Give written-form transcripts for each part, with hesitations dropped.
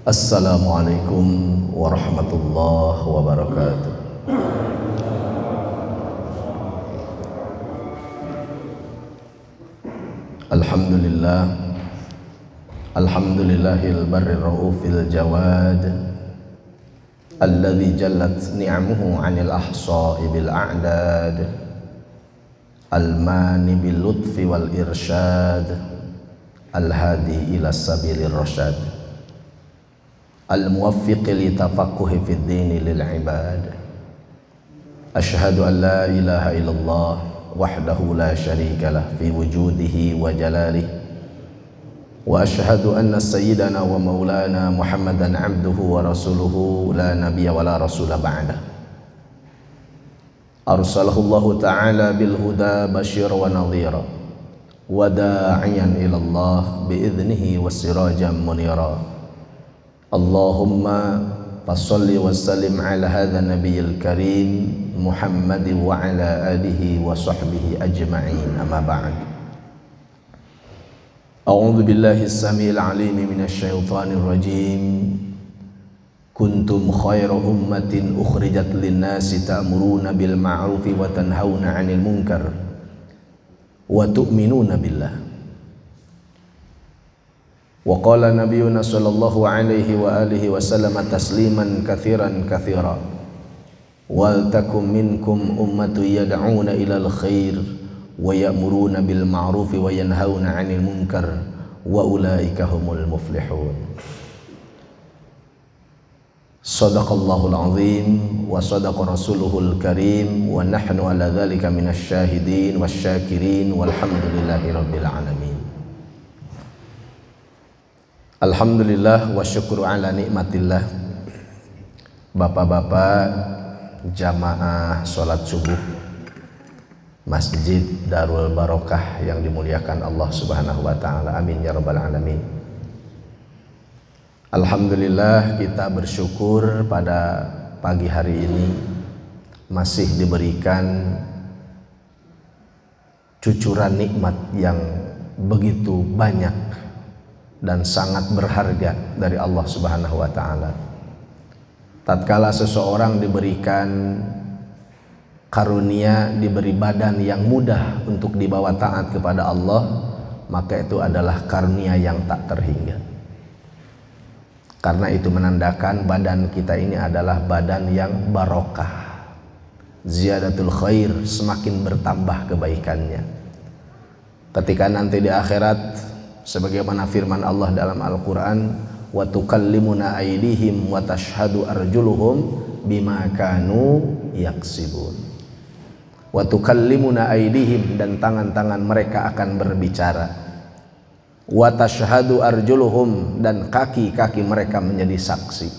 Assalamualaikum warahmatullahi wabarakatuh. Alhamdulillah, alhamdulillahil barrir raufil jawad, alladzi jallat ni'amuhu 'anil ahsa'i bil a'dad, al-mani bil lutfi wal irsyad, al-hadi ila sabilir rasyad, al-muwaffiqi li tafaqquhi fid dini lil ibad. Asyhadu an la ilaha illallah wahdahu la syarika lah fi wujudihi wa jalalihi, wa asyhadu anna sayyidana wa maulana Muhammadan abduhu wa rasuluhu la nabiyya wa la rasula ba'da. Arsalahu Allah ta'ala bil huda basyira wa nadhira wa da'iyan ila Allah bi idnihi wa sirajan munira. Allahumma fassalli wa sallim ala hadha nabiyil karim Muhammad wa ala alihi wa sahbihi ajma'in, amma ba'd. A'udzu billahi as-sami'il 'alim minasy syaithanir rajim. Kuntum khayra ummatin ukhrijat lin-nasi ta'muruna bil ma'rufi wa tanhauna 'anil munkar wa tu'minuna billah. Wa qala nabiyyuna sallallahu alaihi wa alihi wa sallam tasliman katsiran katsira. Wal takum minkum ummatu yad'una ilal khair wa ya'muruna bil ma'rufi wa yanhauna 'anil munkar wa ulaika humul muflihun. Shadaqallahul azim wa sadaqa rasuluhul karim wa nahnu ala dzalika minasy syahidin wasyakirin walhamdulillahi rabbil alamin. Alhamdulillah wa syukru ala nikmatillah. Bapak-bapak jamaah sholat subuh Masjid Darul Barokah yang dimuliakan Allah subhanahu wa ta'ala, amin ya rabbal alamin. Alhamdulillah, kita bersyukur pada pagi hari ini masih diberikan cucuran nikmat yang begitu banyak dan sangat berharga dari Allah subhanahu wa ta'ala. Tatkala seseorang diberikan karunia, diberi badan yang mudah untuk dibawa taat kepada Allah, maka itu adalah karunia yang tak terhingga. Karena itu menandakan badan kita ini adalah badan yang barokah, ziyadatul khair, semakin bertambah kebaikannya. Ketika nanti di akhirat, sebagaimana firman Allah dalam Al-Quran, wa tukallimuna aydihim wa tashhadu arjuluhum bima kanu yaksibun. Wa tukallimuna aydihim, dan tangan-tangan mereka akan berbicara. Wa tashhadu arjuluhum, dan kaki-kaki mereka menjadi saksi.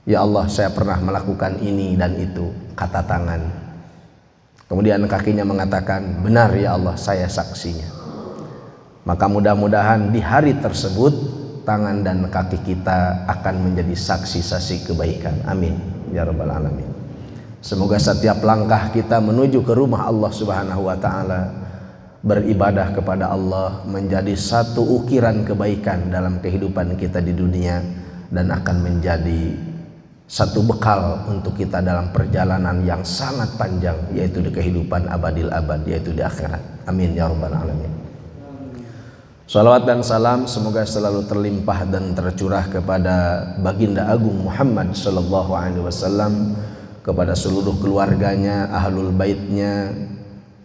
Ya Allah, saya pernah melakukan ini dan itu, kata tangan. Kemudian kakinya mengatakan, benar ya Allah, saya saksinya. Maka mudah-mudahan di hari tersebut tangan dan kaki kita akan menjadi saksi-saksi kebaikan, amin ya rabbal alamin. Semoga setiap langkah kita menuju ke rumah Allah subhanahu wa ta'ala, beribadah kepada Allah, menjadi satu ukiran kebaikan dalam kehidupan kita di dunia, dan akan menjadi satu bekal untuk kita dalam perjalanan yang sangat panjang, yaitu di kehidupan abadil abad, yaitu di akhirat, amin ya rabbal alamin. Salawat dan salam semoga selalu terlimpah dan tercurah kepada baginda agung Muhammad sallallahu alaihi wasallam, kepada seluruh keluarganya, ahlul baitnya,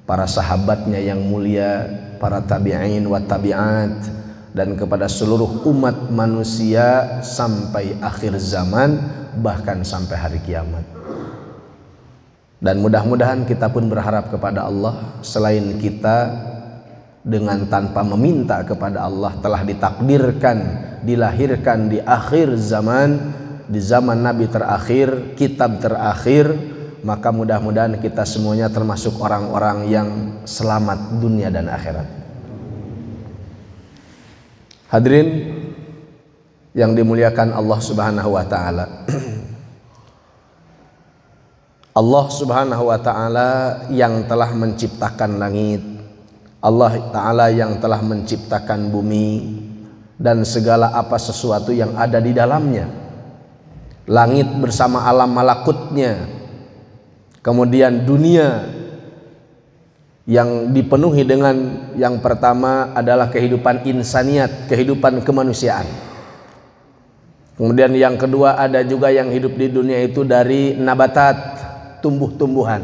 para sahabatnya yang mulia, para tabi'in wa tabi'at, dan kepada seluruh umat manusia sampai akhir zaman, bahkan sampai hari kiamat. Dan mudah-mudahan kita pun berharap kepada Allah, selain kita dengan tanpa meminta kepada Allah telah ditakdirkan dilahirkan di akhir zaman, di zaman Nabi terakhir, kitab terakhir, maka mudah-mudahan kita semuanya termasuk orang-orang yang selamat dunia dan akhirat. Hadirin yang dimuliakan Allah subhanahu wa ta'ala, Allah subhanahu wa ta'ala yang telah menciptakan langit, Allah ta'ala yang telah menciptakan bumi, dan segala apa sesuatu yang ada di dalamnya, langit bersama alam malakutnya, kemudian dunia yang dipenuhi dengan yang pertama adalah kehidupan insaniat, kehidupan kemanusiaan. Kemudian yang kedua ada juga yang hidup di dunia itu dari nabatat, tumbuh-tumbuhan.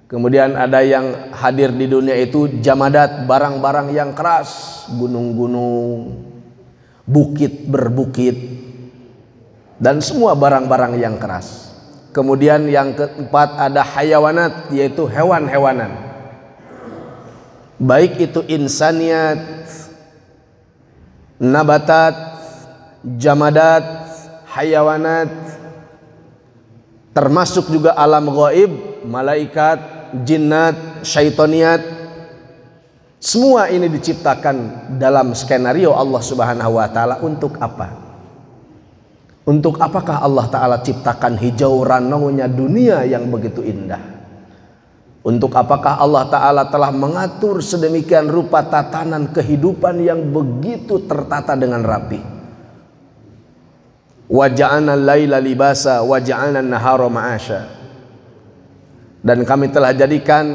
Kemudian ada yang hadir di dunia itu jamadat, barang-barang yang keras, gunung-gunung, bukit berbukit, dan semua barang-barang yang keras. Kemudian yang keempat ada hayawanat, yaitu hewan-hewanan, baik itu insaniat, nabatat, jamadat, hayawanat, termasuk juga alam gaib, malaikat, jinnat, syaitoniat. Semua ini diciptakan dalam skenario Allah Subhanahu wa taala. Untuk apa? Untuk apakah Allah taala ciptakan hijau ranaunya dunia yang begitu indah? Untuk apakah Allah Ta'ala telah mengatur sedemikian rupa tatanan kehidupan yang begitu tertata dengan rapi? Wa ja'alna al-laila libasa wa ja'alna an-nahara ma'asha. Dan kami telah jadikan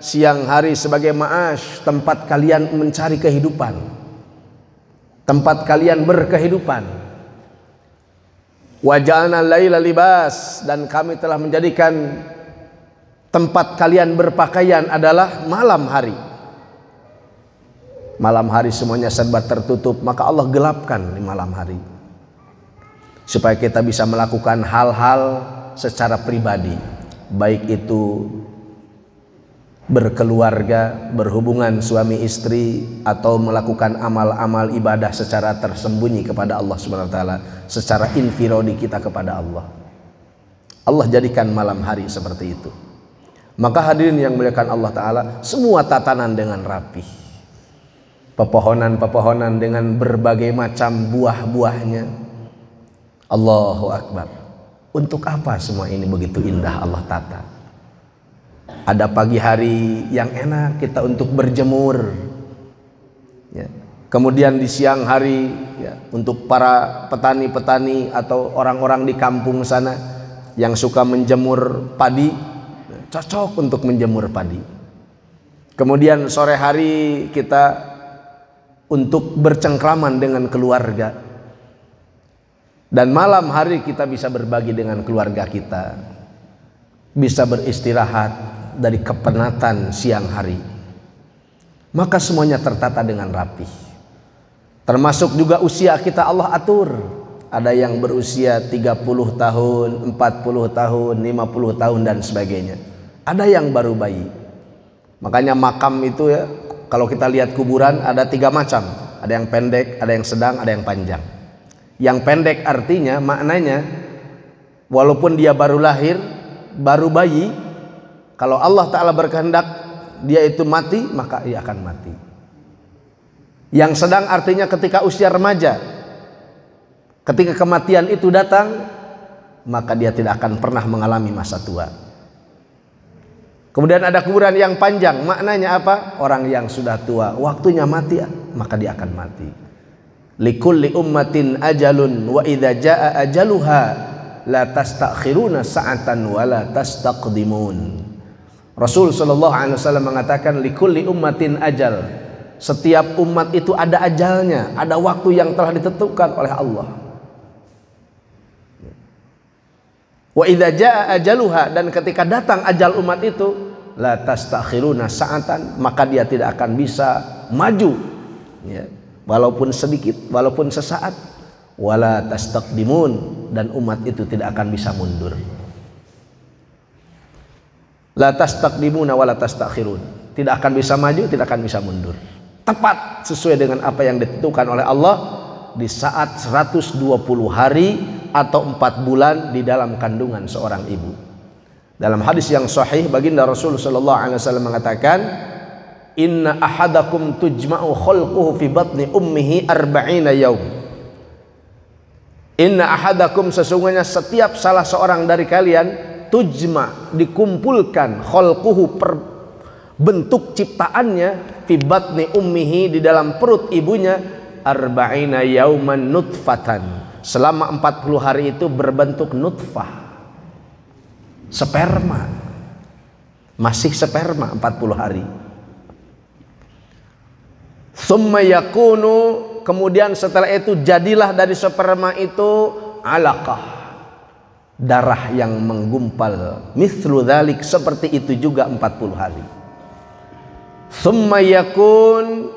siang hari sebagai ma'ash, tempat kalian mencari kehidupan, tempat kalian berkehidupan. Wa ja'alna al-laila libas, dan kami telah menjadikan tempat kalian berpakaian adalah malam hari. Malam hari semuanya serba tertutup, maka Allah gelapkan di malam hari supaya kita bisa melakukan hal-hal secara pribadi, baik itu berkeluarga, berhubungan suami istri, atau melakukan amal-amal ibadah secara tersembunyi kepada Allah Subhanahu wa taala, secara infiradi kita kepada Allah. Allah jadikan malam hari seperti itu. Maka hadirin yang muliakan Allah Ta'ala, semua tatanan dengan rapi, pepohonan-pepohonan dengan berbagai macam buah-buahnya. Allahu Akbar. Untuk apa semua ini begitu indah Allah tata? Ada pagi hari yang enak kita untuk berjemur, ya. Kemudian di siang hari, ya, untuk para petani-petani atau orang-orang di kampung sana yang suka menjemur padi, cocok untuk menjemur padi. Kemudian sore hari kita untuk bercengkraman dengan keluarga, dan malam hari kita bisa berbagi dengan keluarga kita, bisa beristirahat dari kepenatan siang hari. Maka semuanya tertata dengan rapi. Termasuk juga usia kita Allah atur. Ada yang berusia 30 tahun, 40 tahun, 50 tahun dan sebagainya. Ada yang baru bayi. Makanya makam itu, ya, kalau kita lihat kuburan ada 3 macam. Ada yang pendek, ada yang sedang, ada yang panjang. Yang pendek artinya, maknanya walaupun dia baru lahir, baru bayi, kalau Allah Ta'ala berkehendak dia itu mati, maka ia akan mati. Yang sedang artinya ketika usia remaja, ketika kematian itu datang, maka dia tidak akan pernah mengalami masa tua. Kemudian ada kuburan yang panjang, maknanya apa? Orang yang sudah tua, waktunya mati, maka dia akan mati. Likulli ummatin ajalun wa idza jaa ajaluha la tastakhiruna sa'atan wa la tastaqdimun. Rasul sallallahu alaihi wasallam mengatakan likulli ummatin ajal. Setiap umat itu ada ajalnya, ada waktu yang telah ditentukan oleh Allah. Wa idza jaa ajaluha, dan ketika datang ajal umat itu, la tastakhiruna sa'atan, maka dia tidak akan bisa maju, ya, walaupun sedikit, walaupun sesaat, wala tastaqdimun, dan umat itu tidak akan bisa mundur. La tastaqdimuna wala tastakhirun, tidak akan bisa maju, tidak akan bisa mundur. Tepat sesuai dengan apa yang ditentukan oleh Allah di saat 120 hari atau 4 bulan di dalam kandungan seorang ibu. Dalam hadis yang sahih, baginda Rasul sallallahu alaihi wasallam mengatakan, inna ahadakum tujma'u khalquhu fi batni ummihi 40 yaum. Inna ahadakum, sesungguhnya setiap salah seorang dari kalian, tujma, dikumpulkan, khalquhu, bentuk ciptaannya, fi batni ummihi, di dalam perut ibunya, arba'ina yauman nutfatan. Selama 40 hari itu berbentuk nutfah, sperma, masih sperma 40 hari. Tsumma yakunu, kemudian setelah itu jadilah dari sperma itu alaqah, darah yang menggumpal. Mithlu dzalik, seperti itu juga 40 hari. Tsumma yakun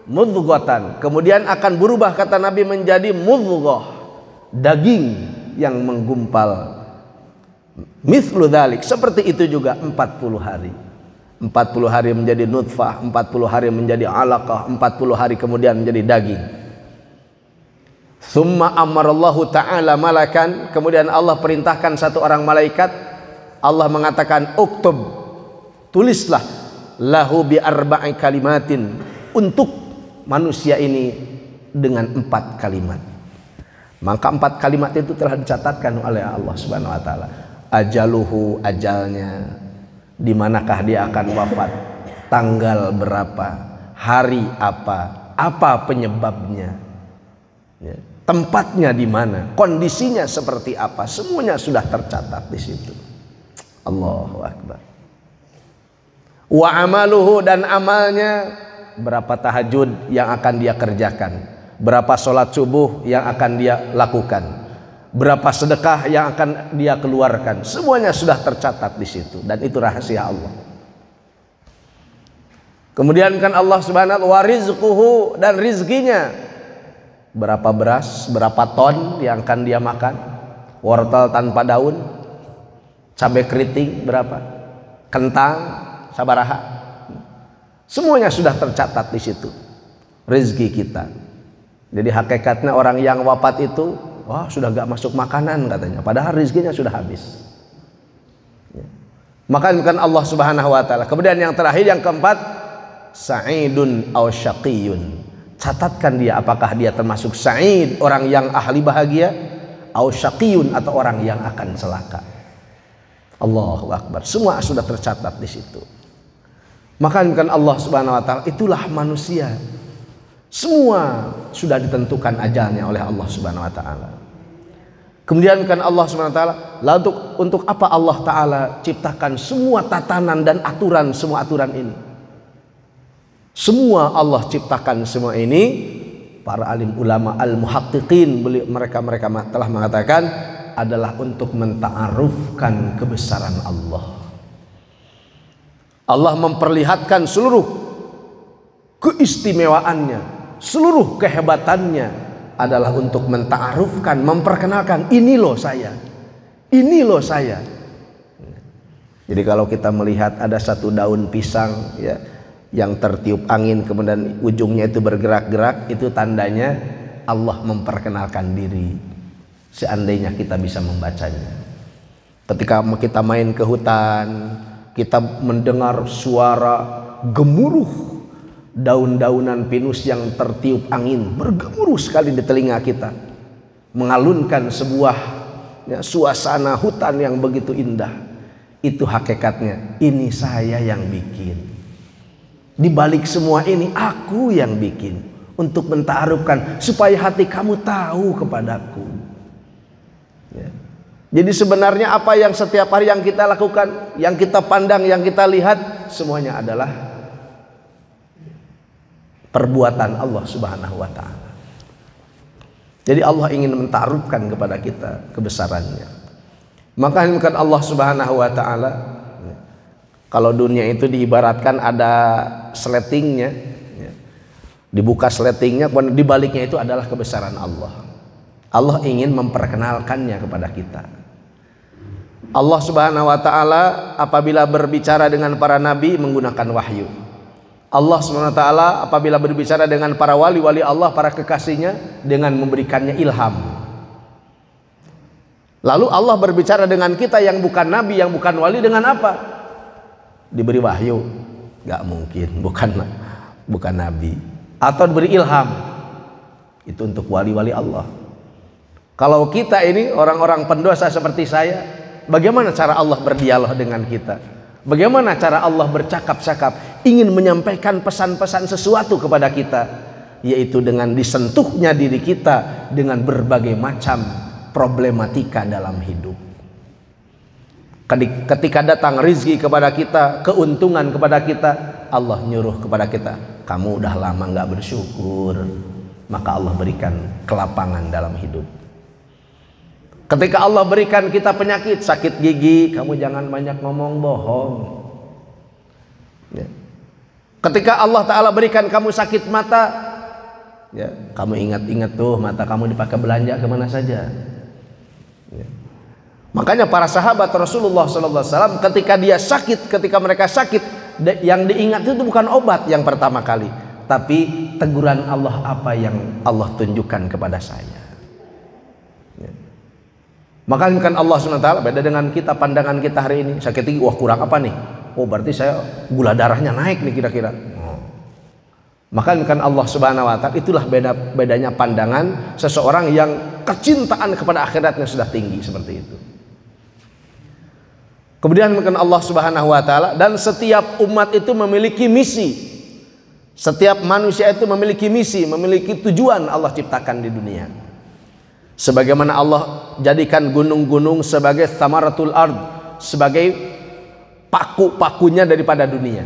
mudghatan, kemudian akan berubah kata Nabi menjadi mudghah, daging yang menggumpal. Mithlu dzalik, seperti itu juga 40 hari. 40 hari menjadi nutfah, 40 hari menjadi alaqah, 40 hari kemudian menjadi daging. Tsumma amarallahu ta'ala malakan, kemudian Allah perintahkan satu orang malaikat. Allah mengatakan uktub, tulislah, lahu bi arba'i kalimatin, untuk manusia ini dengan 4 kalimat. Maka 4 kalimat itu telah dicatatkan oleh Allah Subhanahu wa taala. Ajaluhu, ajalnya, di manakah dia akan wafat, tanggal berapa, hari apa penyebabnya, ya, tempatnya di mana, kondisinya seperti apa, semuanya sudah tercatat di situ. Allahu Akbar. Wa amaluhu, dan amalnya, berapa tahajud yang akan dia kerjakan, berapa sholat subuh yang akan dia lakukan, berapa sedekah yang akan dia keluarkan, semuanya sudah tercatat di situ, dan itu rahasia Allah. Kemudian kan Allah Subhanahu wa rizquhu, dan rizkinya, berapa beras, berapa ton yang akan dia makan, wortel tanpa daun, cabai keriting berapa, kentang sabaraha, semuanya sudah tercatat di situ rezeki kita. Jadi hakikatnya orang yang wafat itu, wah, sudah gak masuk makanan katanya, padahal rezekinya sudah habis. Ya. Maka bukan Allah Subhanahu wa taala. Kemudian yang terakhir, yang keempat, sa'idun aw syaqiyun. Catatkan dia apakah dia termasuk sa'id, orang yang ahli bahagia, aw syaqiyun, atau orang yang akan celaka. Allahu Akbar. Semua sudah tercatat di situ. Maka bukan Allah Subhanahu wa taala, itulah manusia. Semua sudah ditentukan ajalnya oleh Allah Subhanahu wa taala. Kemudian kan Allah Subhanahu wa taala, lalu untuk apa Allah taala ciptakan semua tatanan dan aturan, semua aturan ini? Semua Allah ciptakan semua ini. Para alim ulama al-muhaqqiqin, mereka telah mengatakan adalah untuk menta'arufkan kebesaran Allah. Allah memperlihatkan seluruh keistimewaannya, seluruh kehebatannya adalah untuk menta'arufkan, memperkenalkan, ini loh saya, ini loh saya. Jadi kalau kita melihat ada satu daun pisang, ya, yang tertiup angin kemudian ujungnya itu bergerak-gerak, itu tandanya Allah memperkenalkan diri. Seandainya kita bisa membacanya. Ketika kita main ke hutan, kita mendengar suara gemuruh daun-daunan pinus yang tertiup angin, bergemuruh sekali di telinga kita, mengalunkan sebuah, ya, suasana hutan yang begitu indah. Itu hakikatnya, ini saya yang bikin. Di balik semua ini aku yang bikin, untuk menta'arufkan supaya hati kamu tahu kepadaku, ya. Jadi sebenarnya apa yang setiap hari yang kita lakukan, yang kita pandang, yang kita lihat, semuanya adalah perbuatan Allah Subhanahu wa taala. Jadi Allah ingin mentarufkan kepada kita kebesarannya. Maka bukan Allah Subhanahu wa taala, kalau dunia itu diibaratkan ada sletingnya, ya, dibuka sletingnya, di baliknya itu adalah kebesaran Allah. Allah ingin memperkenalkannya kepada kita. Allah Subhanahu wa taala apabila berbicara dengan para nabi menggunakan wahyu. Allah Subhanahu wa taala apabila berbicara dengan para wali-wali Allah, para kekasihnya, dengan memberikannya ilham. Lalu Allah berbicara dengan kita yang bukan nabi, yang bukan wali, dengan apa? Diberi wahyu? Gak mungkin, bukan nabi. Atau diberi ilham? Itu untuk wali-wali Allah. Kalau kita ini orang-orang pendosa seperti saya, bagaimana cara Allah berdialog dengan kita? Bagaimana cara Allah bercakap-cakap, ingin menyampaikan pesan-pesan sesuatu kepada kita? yaitu dengan disentuhnya diri kita dengan berbagai macam problematika dalam hidup. Ketika datang rizki kepada kita, keuntungan kepada kita, Allah nyuruh kepada kita, kamu udah lama nggak bersyukur, maka Allah berikan kelapangan dalam hidup. Ketika Allah berikan kita penyakit, sakit gigi, kamu jangan banyak ngomong bohong. Ya. Ketika Allah Ta'ala berikan kamu sakit mata, ya, kamu ingat-ingat tuh mata kamu dipakai belanja kemana saja. Ya. Makanya para sahabat Rasulullah SAW ketika mereka sakit, yang diingat itu bukan obat yang pertama kali, tapi teguran Allah, apa yang Allah tunjukkan kepada saya. Ya. Makanya kan Allah SWT beda dengan kita, pandangan kita hari ini, sakit gigi, wah kurang apa nih? Oh berarti saya gula darahnya naik nih kira-kira. Maka kan Allah Subhanahu wa Ta'ala, itulah bedanya pandangan seseorang yang kecintaan kepada akhiratnya sudah tinggi seperti itu. Kemudian kan Allah Subhanahu wa Ta'ala, dan setiap umat itu memiliki misi. Setiap manusia itu memiliki misi, memiliki tujuan Allah ciptakan di dunia. Sebagaimana Allah jadikan gunung-gunung sebagai thamaratul ard, sebagai paku-pakunya daripada dunia.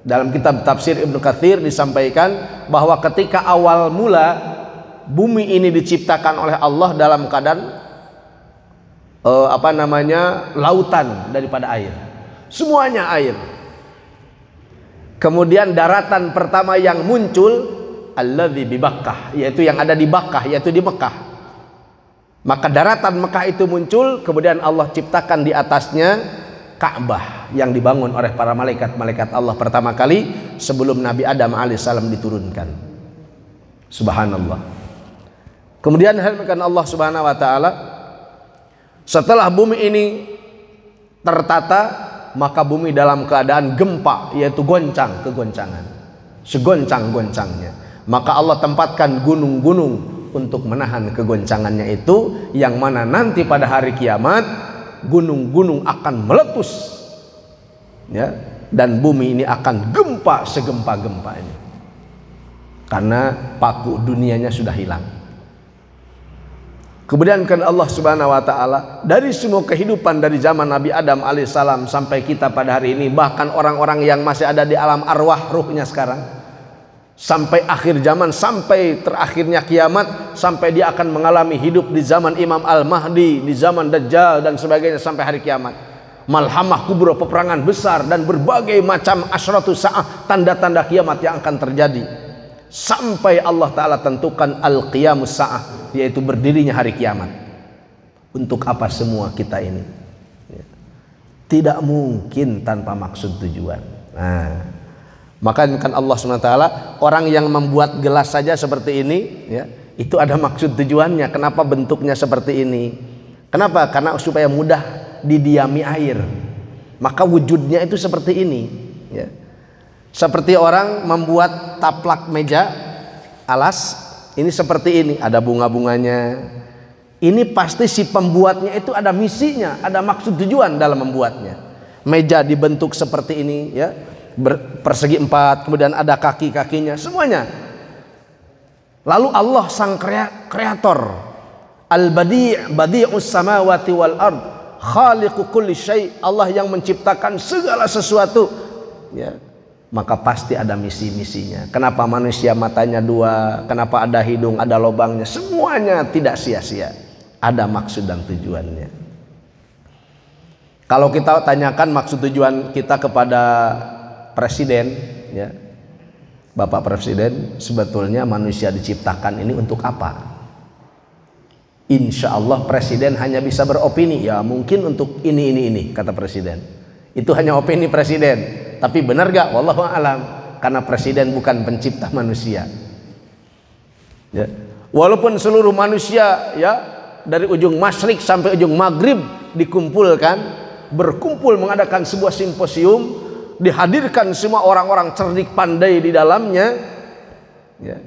Dalam kitab tafsir Ibnu Katsir disampaikan bahwa ketika awal mula bumi ini diciptakan oleh Allah dalam keadaan lautan daripada air, semuanya air. Kemudian daratan pertama yang muncul alladzi bi Bakkah, yaitu yang ada di Bakkah, yaitu di Mekah. Maka daratan Mekah itu muncul, kemudian Allah ciptakan di atasnya Ka'bah yang dibangun oleh para malaikat Allah pertama kali sebelum Nabi Adam alaihissalam diturunkan. Subhanallah. Kemudian Allah Subhanahu wa Ta'ala, setelah bumi ini tertata, maka bumi dalam keadaan gempa, yaitu kegoncangan, segoncang-goncangnya. Maka Allah tempatkan gunung-gunung untuk menahan kegoncangannya itu, yang mana nanti pada hari kiamat gunung-gunung akan meletus, ya, dan bumi ini akan gempa segempa-gempa ini, karena paku dunianya sudah hilang. Kemudian kan Allah Subhanahu wa Ta'ala, dari semua kehidupan dari zaman Nabi Adam alaihissalam sampai kita pada hari ini, bahkan orang-orang yang masih ada di alam arwah ruhnya sekarang, sampai akhir zaman, sampai terakhirnya kiamat, sampai dia akan mengalami hidup di zaman Imam Al-Mahdi, di zaman Dajjal dan sebagainya sampai hari kiamat. Malhamah kubra, peperangan besar, dan berbagai macam asyratus sa'ah, tanda-tanda kiamat yang akan terjadi, sampai Allah Ta'ala tentukan al-qiyamus sa'ah, yaitu berdirinya hari kiamat. Untuk apa semua kita ini? Tidak mungkin tanpa maksud tujuan. Maka kan Allah SWT, orang yang membuat gelas saja seperti ini, ya, itu ada maksud tujuannya. Kenapa bentuknya seperti ini? Kenapa? Karena supaya mudah didiami air. Maka wujudnya itu seperti ini, ya. Seperti orang membuat taplak meja, alas, ini seperti ini, ada bunga-bunganya. Ini pasti si pembuatnya itu ada misinya, ada maksud tujuan dalam membuatnya. Meja dibentuk seperti ini, ya, persegi 4, kemudian ada kaki-kakinya, semuanya. Lalu Allah sang kreator, al-badi', badi'us samawati wal ard, khaliqu kulli syai', Allah yang menciptakan segala sesuatu, ya. Maka pasti ada misi-misinya. Kenapa manusia matanya 2, kenapa ada hidung, ada lubangnya, semuanya tidak sia-sia, ada maksud dan tujuannya. Kalau kita tanyakan maksud tujuan kita kepada Presiden, ya, Bapak Presiden, sebetulnya manusia diciptakan ini untuk apa? Insya Allah Presiden hanya bisa beropini, ya mungkin untuk ini, kata Presiden. Itu hanya opini Presiden, tapi benar gak? Wallahu a'lam, karena Presiden bukan pencipta manusia, ya. Walaupun seluruh manusia, ya, dari ujung masyrik sampai ujung maghrib dikumpulkan, berkumpul mengadakan sebuah simposium, dihadirkan semua orang-orang cerdik pandai di dalamnya, ya.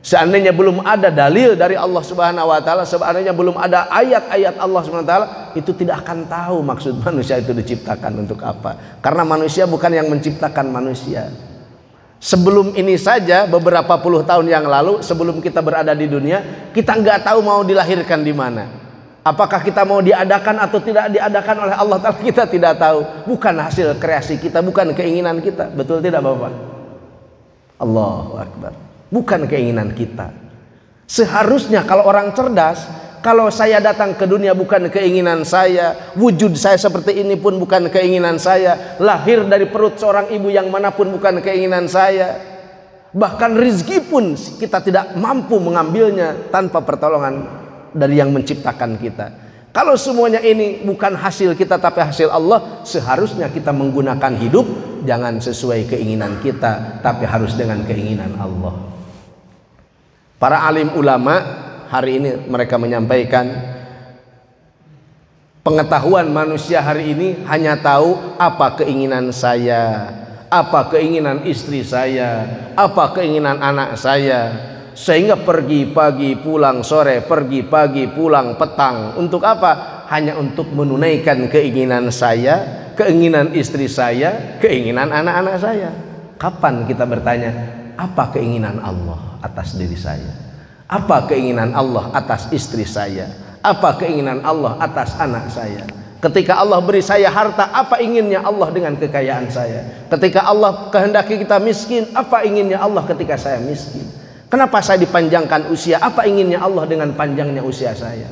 Seandainya belum ada dalil dari Allah Subhanahu wa Ta'ala, seandainya belum ada ayat-ayat Allah Subhanahu wa Ta'ala, itu tidak akan tahu maksud manusia itu diciptakan untuk apa. Karena manusia bukan yang menciptakan manusia. Sebelum ini saja beberapa puluh tahun yang lalu, sebelum kita berada di dunia, kita nggak tahu mau dilahirkan di mana. Apakah kita mau diadakan atau tidak diadakan oleh Allah Ta'ala, kita tidak tahu. Bukan hasil kreasi kita, bukan keinginan kita. Betul tidak Bapak? Allahu Akbar. Bukan keinginan kita. Seharusnya kalau orang cerdas, kalau saya datang ke dunia bukan keinginan saya, wujud saya seperti ini pun bukan keinginan saya, lahir dari perut seorang ibu yang manapun bukan keinginan saya, bahkan rizki pun kita tidak mampu mengambilnya tanpa pertolongan dari yang menciptakan kita. Kalau semuanya ini bukan hasil kita tapi hasil Allah, seharusnya kita menggunakan hidup jangan sesuai keinginan kita tapi harus dengan keinginan Allah. Para alim ulama hari ini mereka menyampaikan pengetahuan manusia hari ini hanya tahu apa keinginan saya, apa keinginan istri saya, apa keinginan anak saya, sehingga pergi pagi pulang sore, pergi pagi pulang petang. Untuk apa? Hanya untuk menunaikan keinginan saya, keinginan istri saya, keinginan anak-anak saya. Kapan kita bertanya apa keinginan Allah atas diri saya? Apa keinginan Allah atas istri saya? Apa keinginan Allah atas anak saya? Ketika Allah beri saya harta, apa inginnya Allah dengan kekayaan saya? Ketika Allah kehendaki kita miskin, apa inginnya Allah ketika saya miskin? Kenapa saya dipanjangkan usia? Apa inginnya Allah dengan panjangnya usia saya?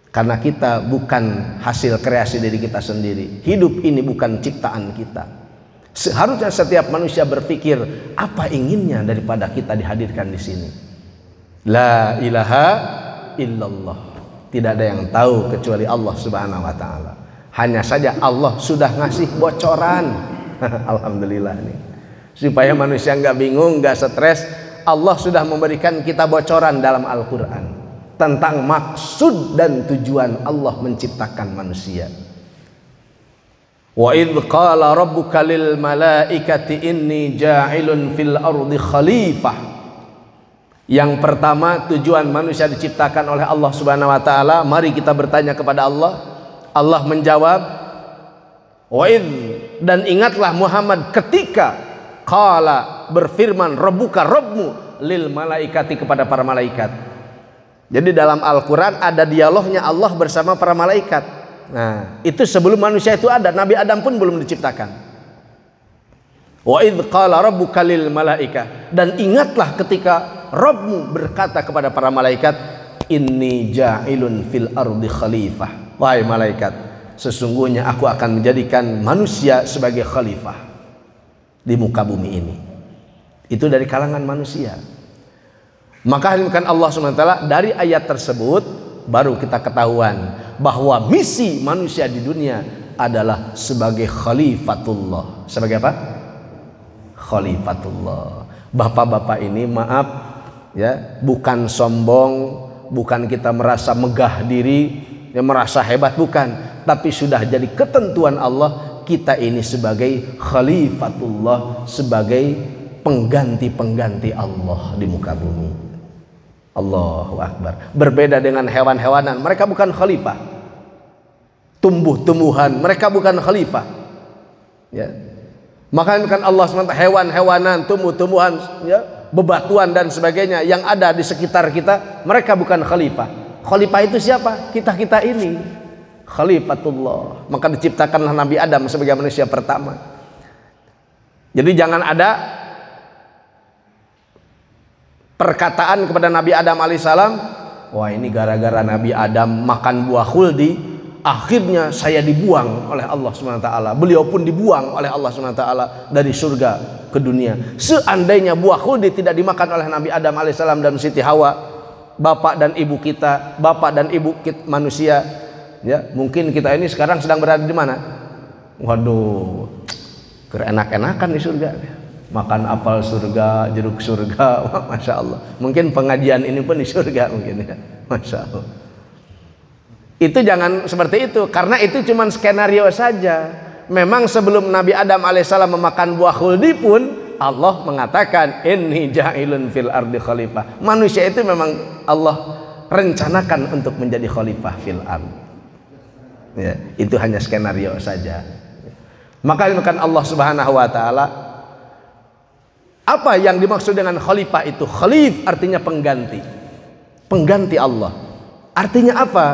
Karena kita bukan hasil kreasi diri kita sendiri. Hidup ini bukan ciptaan kita. Seharusnya setiap manusia berpikir apa inginnya daripada kita dihadirkan di sini. La ilaha illallah. Tidak ada yang tahu kecuali Allah Subhanahu wa taala. Hanya saja Allah sudah ngasih bocoran. Alhamdulillah nih. Supaya manusia nggak bingung, nggak stres, Allah sudah memberikan kita bocoran dalam Al-Qur'an tentang maksud dan tujuan Allah menciptakan manusia. Wa idz qala rabbuka lil malaikati inni ja'ilun fil ardi khalifah. Yang pertama, tujuan manusia diciptakan oleh Allah Subhanahu wa taala. Mari kita bertanya kepada Allah. Allah menjawab, wa idz, dan ingatlah Muhammad ketika qala, berfirman rabbuka, Rabbmu, lil malaikati, kepada para malaikat. Jadi dalam Al-Qur'an ada dialognya Allah bersama para malaikat. Nah, itu sebelum manusia itu ada, Nabi Adam pun belum diciptakan. Wa idz qala rabbuka lil malaika, dan ingatlah ketika Rabbmu berkata kepada para malaikat, inni ja'ilun fil ardi khalifah. Wahai malaikat, sesungguhnya aku akan menjadikan manusia sebagai khalifah di muka bumi ini. Itu dari kalangan manusia. Maka kan Allah SWT dari ayat tersebut baru kita ketahuan bahwa misi manusia di dunia adalah sebagai khalifatullah. Sebagai apa? Khalifatullah. Bapak-bapak ini maaf ya, bukan sombong, bukan kita merasa megah diri, ya merasa hebat, bukan, tapi sudah jadi ketentuan Allah kita ini sebagai khalifatullah, sebagai pengganti-pengganti Allah di muka bumi. Allahu Akbar. Berbeda dengan hewan-hewanan, mereka bukan khalifah. Tumbuh-tumbuhan, mereka bukan khalifah. Ya. Makanya kan Allah SWT, hewan-hewanan, tumbuh-tumbuhan, ya, bebatuan dan sebagainya yang ada di sekitar kita, mereka bukan khalifah. Khalifah itu siapa? Kita-kita ini. Khalifatullah. Maka diciptakanlah Nabi Adam sebagai manusia pertama. Jadi jangan ada perkataan kepada Nabi Adam alaihissalam, wah ini gara-gara Nabi Adam makan buah khuldi, akhirnya saya dibuang oleh Allah SWT. Beliau pun dibuang oleh Allah SWT dari surga ke dunia. Seandainya buah khuldi tidak dimakan oleh Nabi Adam alaihissalam dan Siti Hawa, bapak dan ibu kita, bapak dan ibu kita, manusia, ya mungkin kita ini sekarang sedang berada di mana? Waduh, enak-enakan di surga, makan apel surga, jeruk surga, masya Allah. Mungkin pengajian ini pun di surga mungkin ya, masya Allah. Itu jangan seperti itu, karena itu cuma skenario saja. Memang sebelum Nabi Adam alaihissalam memakan buah khuldi pun Allah mengatakan inni ja'ilun fil ardi khalifah. Manusia itu memang Allah rencanakan untuk menjadi khalifah fil ard. Ya, itu hanya skenario saja. Maka kan Allah Subhanahu wa taala Apa yang dimaksud dengan khalifah itu? Khalif artinya pengganti. Pengganti Allah. Artinya apa?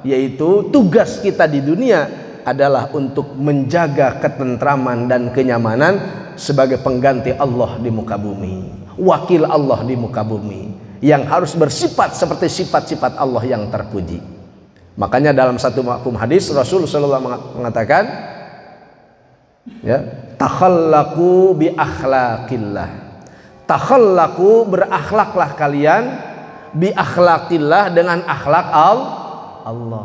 Yaitu tugas kita di dunia adalah untuk menjaga ketentraman dan kenyamanan sebagai pengganti Allah di muka bumi, wakil Allah di muka bumi, yang harus bersifat seperti sifat-sifat Allah yang terpuji. Makanya dalam satu mafhum hadis Rasul sallallahu alaihi wasallam mengatakan, ya, takhallaqu bi akhlaqillah. Takhallaqu, berakhlaklah kalian, bi akhlaqillah, dengan akhlak Allah.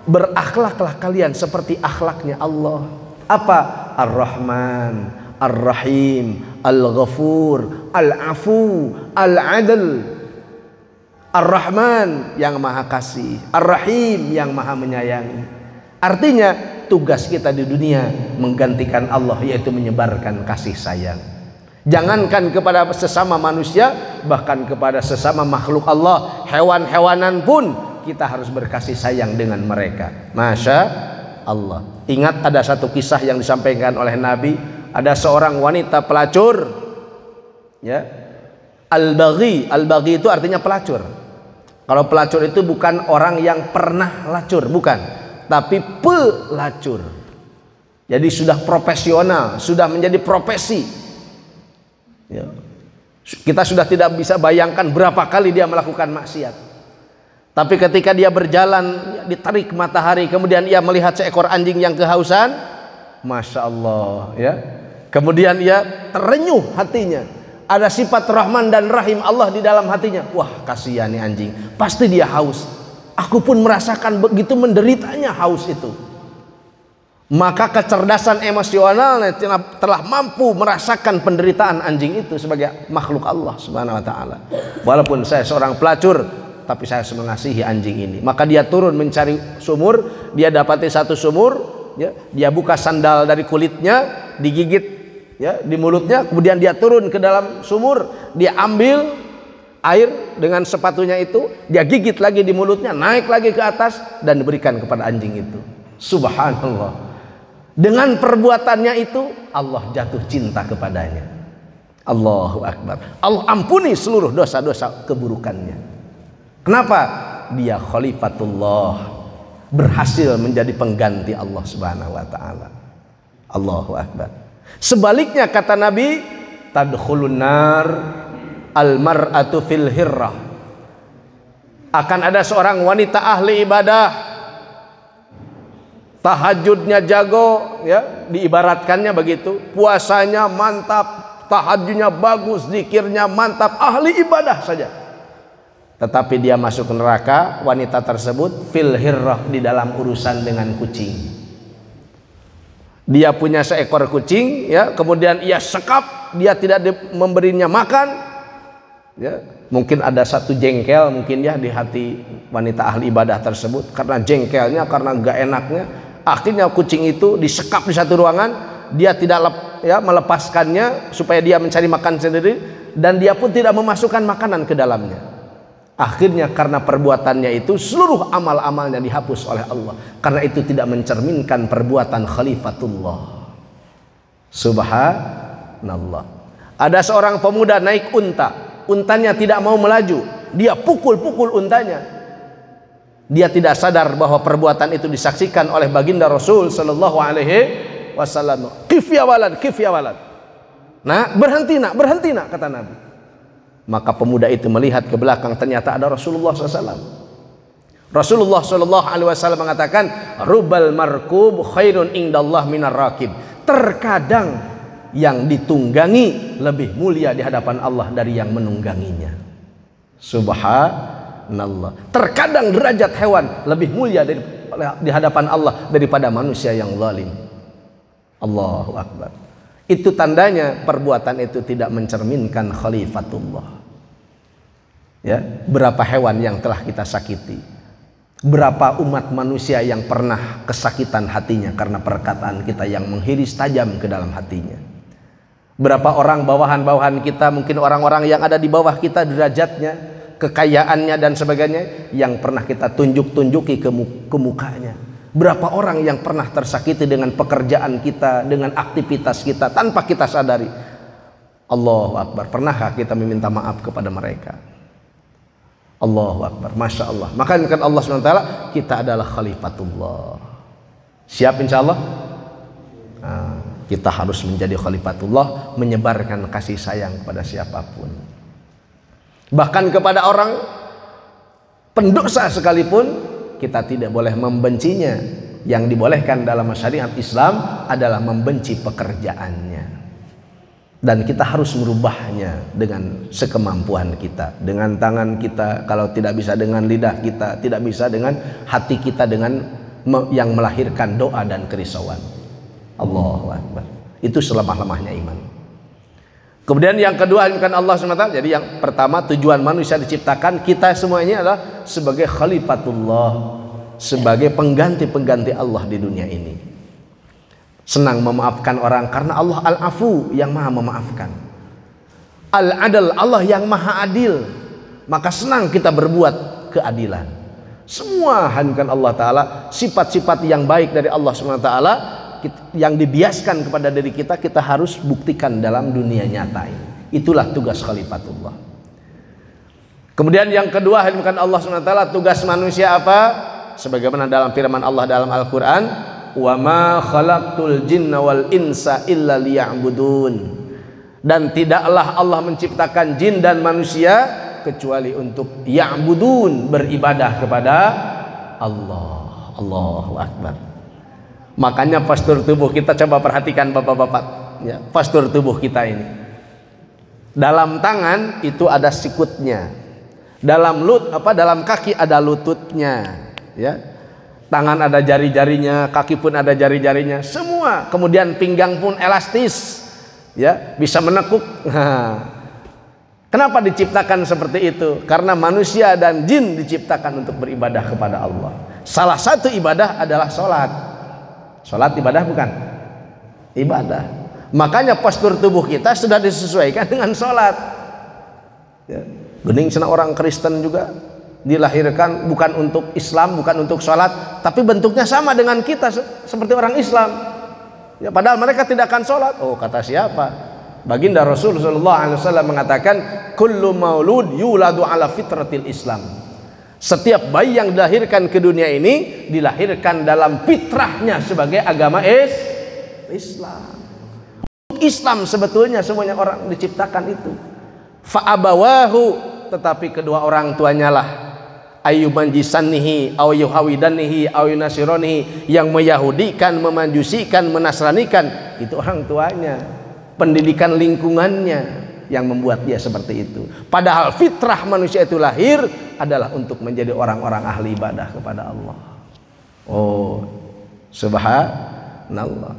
Berakhlaklah kalian seperti akhlaknya Allah. Apa? Ar-Rahman, Ar-Rahim, Al-Ghafur, Al-Afu, Al-Adl. Ar-Rahman yang maha kasih, Ar-Rahim yang maha menyayangi. Artinya tugas kita di dunia menggantikan Allah, yaitu menyebarkan kasih sayang. Jangankan kepada sesama manusia, bahkan kepada sesama makhluk Allah, hewan-hewanan pun kita harus berkasih sayang dengan mereka. Masya Allah. Ingat ada satu kisah yang disampaikan oleh Nabi. Ada seorang wanita pelacur, ya, al-baghi. Al-baghi itu artinya pelacur. Kalau pelacur itu bukan orang yang pernah lacur, bukan, tapi pelacur. Jadi sudah profesional, sudah menjadi profesi, ya. Kita sudah tidak bisa bayangkan berapa kali dia melakukan maksiat. Tapi ketika dia berjalan, ditarik matahari, kemudian ia melihat seekor anjing yang kehausan, Masya Allah, ya. Kemudian ia terenyuh hatinya. Ada sifat Rahman dan Rahim Allah di dalam hatinya. Wah, kasihan nih anjing, pasti dia haus. Aku pun merasakan begitu menderitanya haus itu. Maka kecerdasan emosionalnya telah mampu merasakan penderitaan anjing itu sebagai makhluk Allah Subhanahu wa taala. Walaupun saya seorang pelacur, tapi saya mengasihi anjing ini. Maka dia turun mencari sumur, dia dapati satu sumur, ya, dia buka sandal dari kulitnya, digigit, ya, di mulutnya, kemudian dia turun ke dalam sumur, dia ambil air dengan sepatunya itu, dia gigit lagi di mulutnya, naik lagi ke atas dan diberikan kepada anjing itu. Subhanallah. Dengan perbuatannya itu Allah jatuh cinta kepadanya. Allahu Akbar. Allah ampuni seluruh dosa-dosa keburukannya. Kenapa? Dia khalifatullah, berhasil menjadi pengganti Allah Subhanahu wa taala. Allahu Akbar. Sebaliknya kata Nabi, tadkhulun nar al-mar'atu fil hirrah. Akan ada seorang wanita ahli ibadah, tahajudnya jago, ya, diibaratkannya begitu, puasanya mantap, tahajudnya bagus, zikirnya mantap, ahli ibadah saja. Tetapi dia masuk neraka, wanita tersebut fil hirrah, di dalam urusan dengan kucing. Dia punya seekor kucing, ya, kemudian ia sekap, dia tidak memberinya makan, ya. Mungkin ada satu jengkel mungkin ya di hati wanita ahli ibadah tersebut, karena jengkelnya, karena gak enaknya, akhirnya kucing itu disekap di satu ruangan, dia tidak melepaskannya supaya dia mencari makan sendiri, dan dia pun tidak memasukkan makanan ke dalamnya. Akhirnya karena perbuatannya itu seluruh amal-amalnya dihapus oleh Allah, karena itu tidak mencerminkan perbuatan khalifatullah. Subhanallah. Ada seorang pemuda naik unta, untanya tidak mau melaju, dia pukul-pukul untanya. Dia tidak sadar bahwa perbuatan itu disaksikan oleh baginda Rasul sallallahu alaihi wasallam. Kif ya walad, kif ya walad. Nah, berhenti nak, kata Nabi. Maka pemuda itu melihat ke belakang, ternyata ada Rasulullah SAW. Rasulullah SAW mengatakan, rubal markub khairun indallah minar rakib. Terkadang yang ditunggangi lebih mulia di hadapan Allah dari yang menungganginya. Subhanallah. Terkadang derajat hewan lebih mulia di hadapan Allah daripada manusia yang zalim. Allahu Akbar. Itu tandanya perbuatan itu tidak mencerminkan khalifatullah. Ya, berapa hewan yang telah kita sakiti, berapa umat manusia yang pernah kesakitan hatinya karena perkataan kita yang menghiris tajam ke dalam hatinya. Berapa orang bawahan-bawahan kita, mungkin orang-orang yang ada di bawah kita derajatnya, kekayaannya dan sebagainya, yang pernah kita tunjuk-tunjuki ke mukanya. Berapa orang yang pernah tersakiti dengan pekerjaan kita, dengan aktivitas kita tanpa kita sadari. Allahu Akbar. Pernahkah kita meminta maaf kepada mereka? Allahu Akbar. Masya Allah. Maka kan Allah SWT, kita adalah khalifatullah. Siap insya Allah? Kita harus menjadi khalifatullah, menyebarkan kasih sayang kepada siapapun. Bahkan kepada orang pendosa sekalipun, kita tidak boleh membencinya. Yang dibolehkan dalam syariat Islam adalah membenci pekerjaannya. Dan kita harus merubahnya dengan sekemampuan kita, dengan tangan kita, kalau tidak bisa dengan lidah kita, tidak bisa dengan hati kita, dengan yang melahirkan doa dan kerisauan. Allahu Akbar. Itu selemah-lemahnya iman. Kemudian yang kedua, kan Allah SWT. Jadi yang pertama, tujuan manusia diciptakan, kita semuanya adalah sebagai khalifatullah, sebagai pengganti-pengganti Allah di dunia ini. Senang memaafkan orang karena Allah Al-Afu, yang maha memaafkan. Al-Adl, Allah yang maha adil. Maka senang kita berbuat keadilan. Semua hanya Allah Ta'ala, sifat-sifat yang baik dari Allah SWT yang dibiaskan kepada diri kita, kita harus buktikan dalam dunia nyata ini. Itulah tugas khalifatullah. Kemudian yang kedua, hanya Allah SWT, tugas manusia apa? Sebagaimana dalam firman Allah dalam Al-Quran, wa ma khalaqtul jinna wal insa illa liya'budun. Dan tidaklah Allah menciptakan jin dan manusia kecuali untuk ya'budun, beribadah kepada Allah. Allahu Akbar. Makanya postur tubuh kita, coba perhatikan bapak-bapak ya, postur tubuh kita ini. Dalam tangan itu ada sikutnya, dalam dalam kaki ada lututnya ya. Tangan ada jari-jarinya, kaki pun ada jari-jarinya, semua. Kemudian pinggang pun elastis, ya, bisa menekuk. Kenapa diciptakan seperti itu? Karena manusia dan jin diciptakan untuk beribadah kepada Allah. Salah satu ibadah adalah sholat. Sholat ibadah bukan? Ibadah. Makanya postur tubuh kita sudah disesuaikan dengan sholat. Ya. Gening sana orang Kristen juga dilahirkan bukan untuk Islam, bukan untuk sholat, tapi bentuknya sama dengan kita, seperti orang Islam ya, padahal mereka tidak akan sholat. Oh, kata siapa? Baginda Rasulullah SAW mengatakan, kullu maulud yuladu ala fitratil Islam. Setiap bayi yang dilahirkan ke dunia ini dilahirkan dalam fitrahnya sebagai agama Islam. Islam sebetulnya semuanya orang diciptakan itu. Fa'abawahu, tetapi kedua orang tuanya lah ayyumanjisanihi aw yuhawidanihi aw yunasironihi, yang meyahudikan, memanjusikan, menasranikan, itu orang tuanya. Pendidikan lingkungannya yang membuat dia seperti itu. Padahal fitrah manusia itu lahir adalah untuk menjadi orang-orang ahli ibadah kepada Allah. Oh, subhanallah.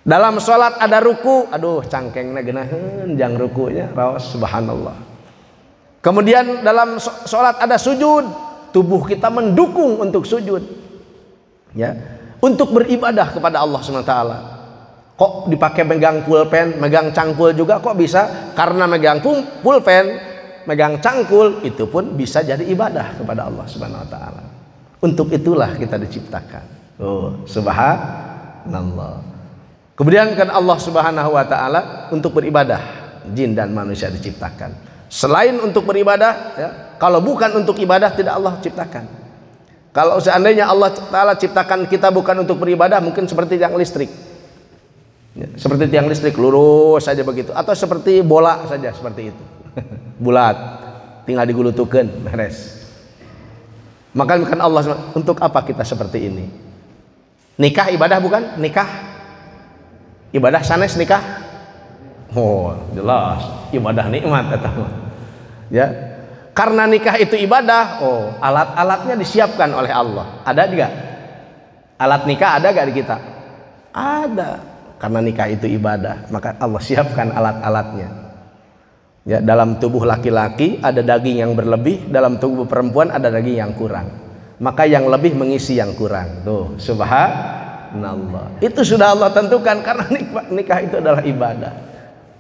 Dalam sholat ada ruku, aduh cangkengna geunaheun jang rukunya, raos subhanallah. Kemudian dalam sholat ada sujud, tubuh kita mendukung untuk sujud, ya, untuk beribadah kepada Allah SWT. Kok dipakai megang pulpen, megang cangkul juga kok bisa? Karena megang pulpen, megang cangkul itu pun bisa jadi ibadah kepada Allah SWT. Untuk itulah kita diciptakan. Oh, subhanallah. Kemudian kan Allah Subhanahu wa Ta'ala untuk beribadah, jin dan manusia diciptakan. Selain untuk beribadah ya, kalau bukan untuk ibadah tidak Allah ciptakan. Kalau seandainya Allah Ta'ala ciptakan kita bukan untuk beribadah, mungkin seperti tiang listrik ya, seperti tiang listrik lurus saja begitu, atau seperti bola saja seperti itu bulat, tinggal digulutukeun beres. Maka bukan Allah, untuk apa kita seperti ini? Nikah ibadah bukan? Nikah ibadah sanes nikah. Oh, jelas ibadah nikmat atau ya. Karena nikah itu ibadah, oh, alat-alatnya disiapkan oleh Allah. Ada juga? Alat nikah ada gak di kita? Ada. Karena nikah itu ibadah, maka Allah siapkan alat-alatnya. Ya, dalam tubuh laki-laki ada daging yang berlebih, dalam tubuh perempuan ada daging yang kurang. Maka yang lebih mengisi yang kurang. Tuh, subhanallah. Itu sudah Allah tentukan karena nikah itu adalah ibadah.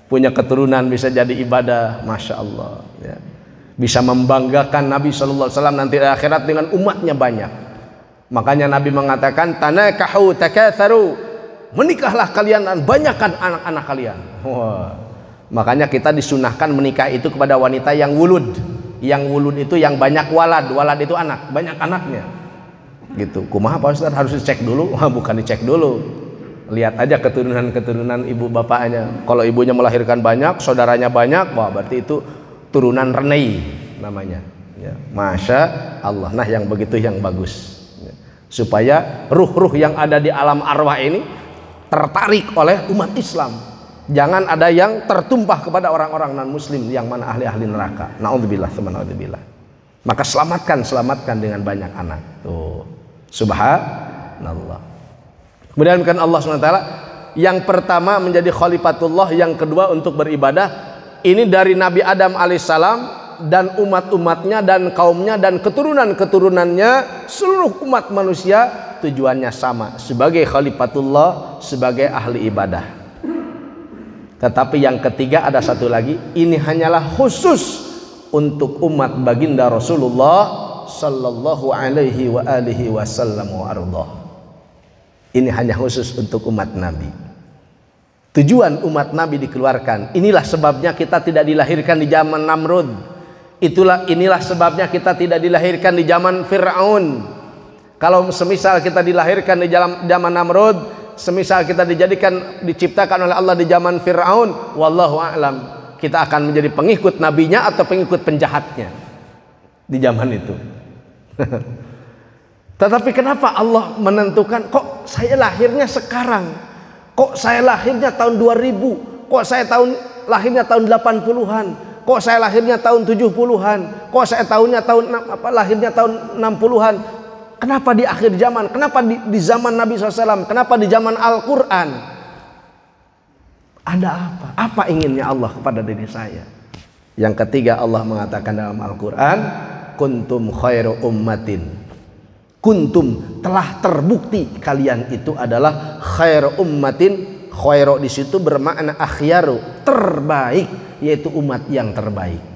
Punya keturunan bisa jadi ibadah, masya Allah ya. Bisa membanggakan Nabi SAW nanti di akhirat dengan umatnya banyak. Makanya Nabi mengatakan, tanakahu takatsaru, menikahlah kalian dan banyakkan anak-anak kalian. Wah, Makanya kita disunahkan menikah itu kepada wanita yang wulud. Yang wulud itu yang banyak walad. Walad itu anak, banyak anaknya. Gitu. Kumaha Pak Ustaz, harus dicek dulu? Wah, bukan dicek dulu. Lihat aja keturunan-keturunan ibu bapaknya. Kalau ibunya melahirkan banyak, saudaranya banyak, wah berarti itu turunan Renei namanya. Ya, Masya Allah. Nah, yang begitu yang bagus. Ya. Supaya ruh-ruh yang ada di alam arwah ini tertarik oleh umat Islam. Jangan ada yang tertumpah kepada orang-orang non-muslim yang mana ahli-ahli neraka. Na'udzubillah, na'udzubillah. Maka selamatkan dengan banyak anak. Tuh. Subhanallah. Kemudian kan Allah SWT yang pertama menjadi khalifatullah, yang kedua untuk beribadah. Ini dari Nabi Adam alaihissalam dan umat-umatnya dan kaumnya dan keturunan-keturunannya, seluruh umat manusia tujuannya sama, sebagai khalifatullah, sebagai ahli ibadah. Tetapi yang ketiga ada satu lagi, ini hanyalah khusus untuk umat baginda Rasulullah sallallahu alaihi wa alihi wasallam wa ardah. Ini hanya khusus untuk umat Nabi. Tujuan umat Nabi dikeluarkan. Inilah sebabnya kita tidak dilahirkan di zaman Namrud. Inilah sebabnya kita tidak dilahirkan di zaman Fir'aun. Kalau semisal kita dilahirkan di zaman Namrud, semisal kita diciptakan oleh Allah di zaman Fir'aun, wallahu a'lam, kita akan menjadi pengikut nabinya atau pengikut penjahatnya di zaman itu. Tetapi kenapa Allah menentukan kok saya lahirnya sekarang, kok saya lahirnya tahun 2000, kok saya lahirnya tahun 80-an, kok saya lahirnya tahun 70-an, kok saya lahirnya tahun 60-an. Kenapa di akhir zaman? Kenapa di zaman Nabi SAW? Kenapa di zaman Al-Quran? Ada apa? Apa inginnya Allah kepada diri saya? Yang ketiga, Allah mengatakan dalam Al-Quran, kuntum khairu ummatin. Kuntum, telah terbukti kalian itu adalah khairu ummatin. Khairu di situ bermakna akhyaru, terbaik, yaitu umat yang terbaik.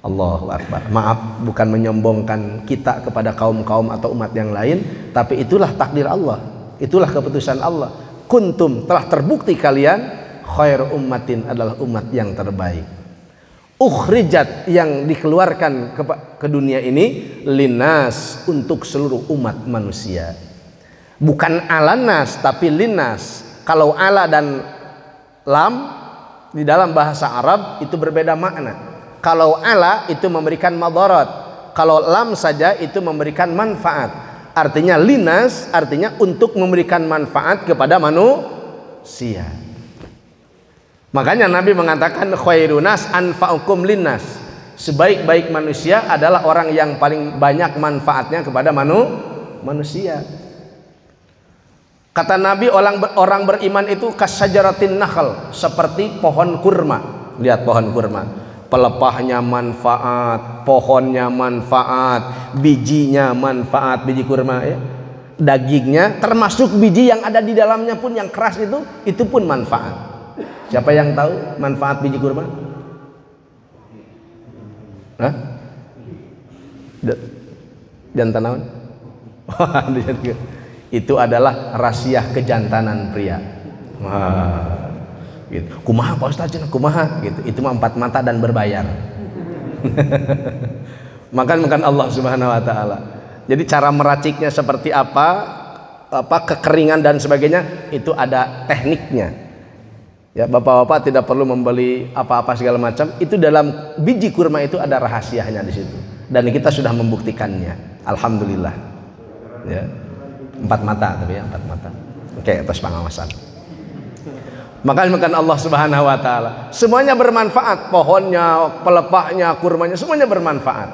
Allahu Akbar. Maaf, bukan menyombongkan kita kepada kaum-kaum atau umat yang lain, tapi itulah takdir Allah, itulah keputusan Allah. Kuntum, telah terbukti kalian khairu ummatin, adalah umat yang terbaik. Ukhrijat, yang dikeluarkan ke dunia ini, linnas, untuk seluruh umat manusia. Bukan alanas tapi linnas. Kalau ala dan lam di dalam bahasa Arab itu berbeda makna. Kalau ala itu memberikan madarat, kalau lam saja itu memberikan manfaat. Artinya linnas, artinya untuk memberikan manfaat kepada manusia. Makanya Nabi mengatakan khairunas anfa'ukum linnas. Sebaik-baik manusia adalah orang yang paling banyak manfaatnya kepada manusia. Kata Nabi, orang beriman itu kasyajaratin nakhl, seperti pohon kurma. Lihat pohon kurma, pelepahnya manfaat, pohonnya manfaat, bijinya manfaat, biji kurma ya. Dagingnya termasuk biji yang ada di dalamnya pun yang keras itu pun manfaat. Siapa yang tahu manfaat biji kurma? Hah? Jantan naon? Itu adalah rahasia kejantanan pria. Wah, gitu. Kumaha Pak Ustaz? Kumaha? Gitu. Itu mah 4 mata dan berbayar. Makan Allah Subhanahu wa taala. Jadi cara meraciknya seperti apa kekeringan dan sebagainya, itu ada tekniknya. Ya, bapak-bapak tidak perlu membeli apa-apa segala macam. Itu dalam biji kurma itu ada rahasianya di situ. Dan kita sudah membuktikannya. Alhamdulillah. Ya. 4 mata tapi ya, 4 mata. Oke, atas pengawasan. Makan Allah Subhanahu wa taala. Semuanya bermanfaat, pohonnya, pelepahnya, kurmanya, semuanya bermanfaat.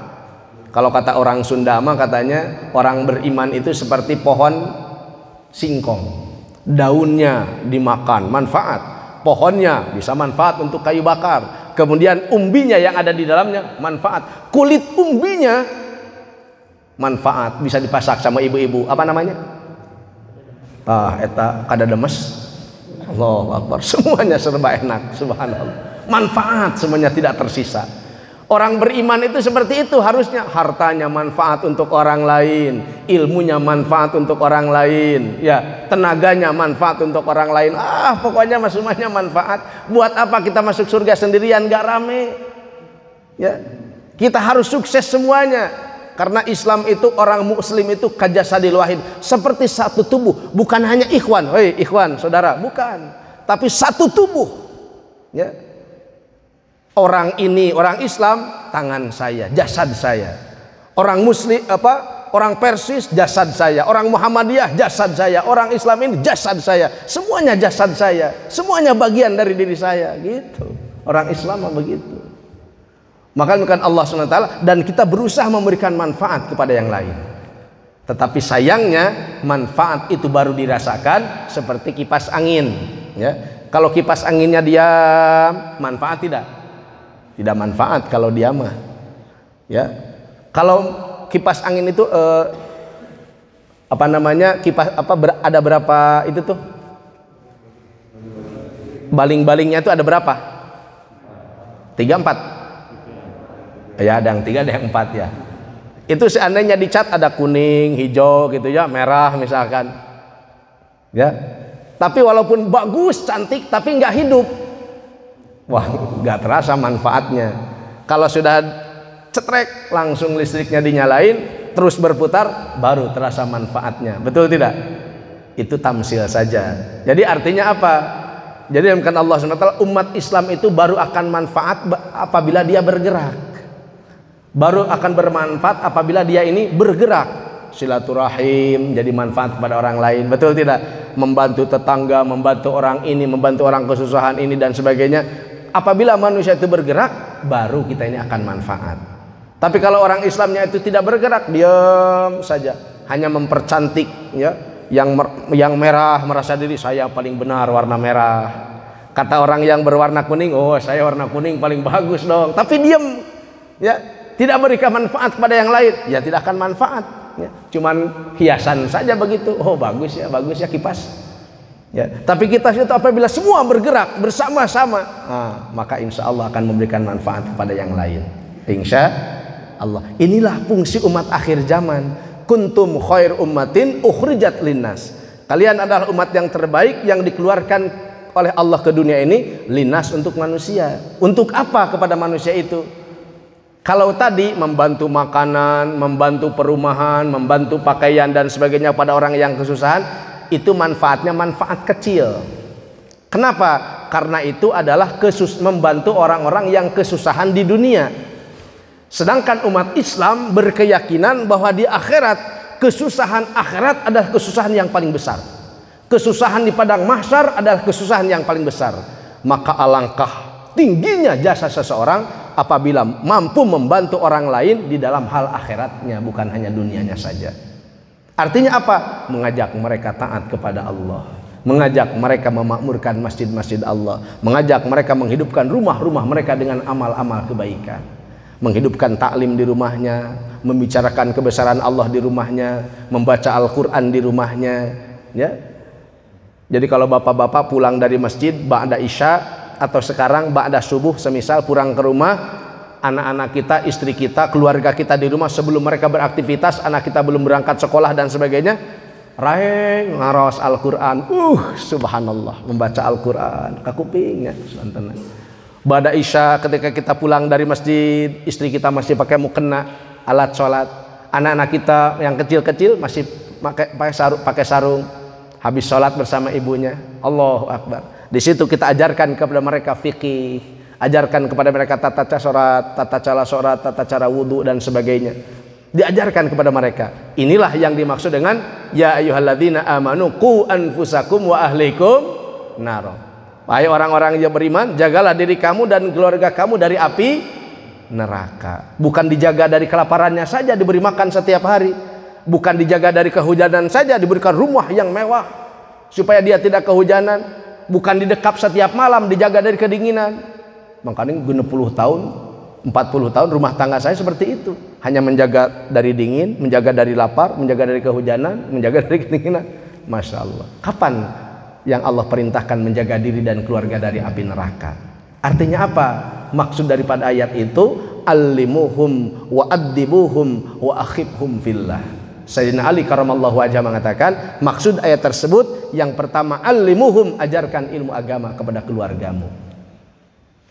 Kalau kata orang Sunda mah katanya orang beriman itu seperti pohon singkong. Daunnya dimakan, manfaat. Pohonnya bisa manfaat untuk kayu bakar. Kemudian umbinya yang ada di dalamnya manfaat. Kulit umbinya manfaat, bisa dipasak sama ibu-ibu. Apa namanya? Eta kada demes. Allahu Akbar. Semuanya serba enak, subhanallah. Manfaat semuanya tidak tersisa. Orang beriman itu seperti itu harusnya, hartanya manfaat untuk orang lain, ilmunya manfaat untuk orang lain, ya, tenaganya manfaat untuk orang lain. Pokoknya semuanya manfaat. Buat apa kita masuk surga sendirian gak rame? Ya, kita harus sukses semuanya. Karena Islam itu, orang muslim itu kajasadil wahid, seperti satu tubuh, bukan hanya ikhwan, ikhwan, saudara, bukan, tapi satu tubuh. Ya. Orang ini orang Islam, tangan saya, jasad saya. Orang Muslim orang Persis, jasad saya. Orang Muhammadiyah, jasad saya. Orang Islam ini jasad saya. Semuanya jasad saya. Semuanya bagian dari diri saya, gitu. Orang Islam begitu. Maka bukan Allah SWT, dan kita berusaha memberikan manfaat kepada yang lain. Tetapi sayangnya manfaat itu baru dirasakan seperti kipas angin. Ya. Kalau kipas anginnya diam, manfaat tidak? Tidak manfaat kalau dia mah. Ya. Kalau kipas angin itu ada berapa itu tuh? Baling-balingnya itu ada berapa? 3, 4. Ya, ada yang 3, ada yang 4 ya. Itu seandainya dicat ada kuning, hijau gitu ya, merah misalkan. Ya. Tapi walaupun bagus, cantik, tapi nggak hidup. Wah, nggak terasa manfaatnya. Kalau sudah cetrek, langsung listriknya dinyalain, terus berputar, baru terasa manfaatnya. Betul tidak? Itu tamsil saja. Jadi artinya apa? Jadi Allah SWT, umat Islam itu baru akan manfaat apabila dia bergerak. Baru akan bermanfaat apabila dia ini bergerak. Silaturahim, jadi manfaat kepada orang lain. Betul tidak? Membantu tetangga, membantu orang ini, membantu orang kesusahan ini dan sebagainya. Apabila manusia itu bergerak, baru kita ini akan manfaat. Tapi kalau orang Islamnya itu tidak bergerak, diam saja, hanya mempercantik, ya, yang merah merasa diri saya paling benar warna merah. Kata orang yang berwarna kuning, oh saya warna kuning paling bagus dong. Tapi diam, ya, tidak berikan manfaat kepada yang lain, ya tidak akan manfaat. Ya. Cuman hiasan saja begitu. Oh bagus ya kipas. Ya, tapi kita itu apabila semua bergerak bersama-sama, maka insya Allah akan memberikan manfaat kepada yang lain. Insya Allah. Inilah fungsi umat akhir zaman. Kuntum khair ummatin ukhrijat linnas. Kalian adalah umat yang terbaik yang dikeluarkan oleh Allah ke dunia ini, linnas, untuk manusia. Untuk apa kepada manusia itu? Kalau tadi membantu makanan, membantu perumahan, membantu pakaian dan sebagainya pada orang yang kesusahan, itu manfaatnya manfaat kecil. Kenapa? Karena itu adalah membantu orang-orang yang kesusahan di dunia. Sedangkan umat Islam berkeyakinan bahwa di akhirat, kesusahan akhirat adalah kesusahan yang paling besar. Kesusahan di padang mahsyar adalah kesusahan yang paling besar. Maka alangkah tingginya jasa seseorang apabila mampu membantu orang lain di dalam hal akhiratnya, bukan hanya dunianya saja. Artinya apa? Mengajak mereka taat kepada Allah, mengajak mereka memakmurkan masjid-masjid Allah, mengajak mereka menghidupkan rumah-rumah mereka dengan amal-amal kebaikan, menghidupkan taklim di rumahnya, membicarakan kebesaran Allah di rumahnya, membaca Al-Quran di rumahnya. Ya. Jadi kalau bapak-bapak pulang dari masjid ba'da isya atau sekarang ba'da subuh, semisal pulang ke rumah, anak-anak kita, istri kita, keluarga kita di rumah sebelum mereka beraktivitas, anak kita belum berangkat sekolah dan sebagainya, raeng ngaros Al-Quran, subhanallah, membaca Al-Quran kakupingnya. Ba'da isya ketika kita pulang dari masjid, istri kita masih pakai mukena, alat sholat, anak-anak kita yang kecil-kecil masih pakai sarung, habis sholat bersama ibunya, Allahu Akbar. Di situ kita ajarkan kepada mereka fikih, ajarkan kepada mereka tata cara sholat, tata cara wudhu dan sebagainya. Diajarkan kepada mereka. Inilah yang dimaksud dengan ya ayyuhalladzina amanu qu anfusakum wa ahlikum nar. Wahai orang-orang yang beriman, jagalah diri kamu dan keluarga kamu dari api neraka. Bukan dijaga dari kelaparannya saja, diberi makan setiap hari. Bukan dijaga dari kehujanan saja, diberikan rumah yang mewah supaya dia tidak kehujanan. Bukan didekap setiap malam, dijaga dari kedinginan. Makanya 60 tahun, 40 tahun rumah tangga saya seperti itu. Hanya menjaga dari dingin, menjaga dari lapar, menjaga dari kehujanan, menjaga dari kedinginan. Masya Allah. Kapan yang Allah perintahkan menjaga diri dan keluarga dari api neraka? Artinya apa? Maksud daripada ayat itu, allimuhum wa addibuhum wa akhibhum fillah. Sayyidina Ali karamallahu wajhah mengatakan, maksud ayat tersebut yang pertama, allimuhum, ajarkan ilmu agama kepada keluargamu.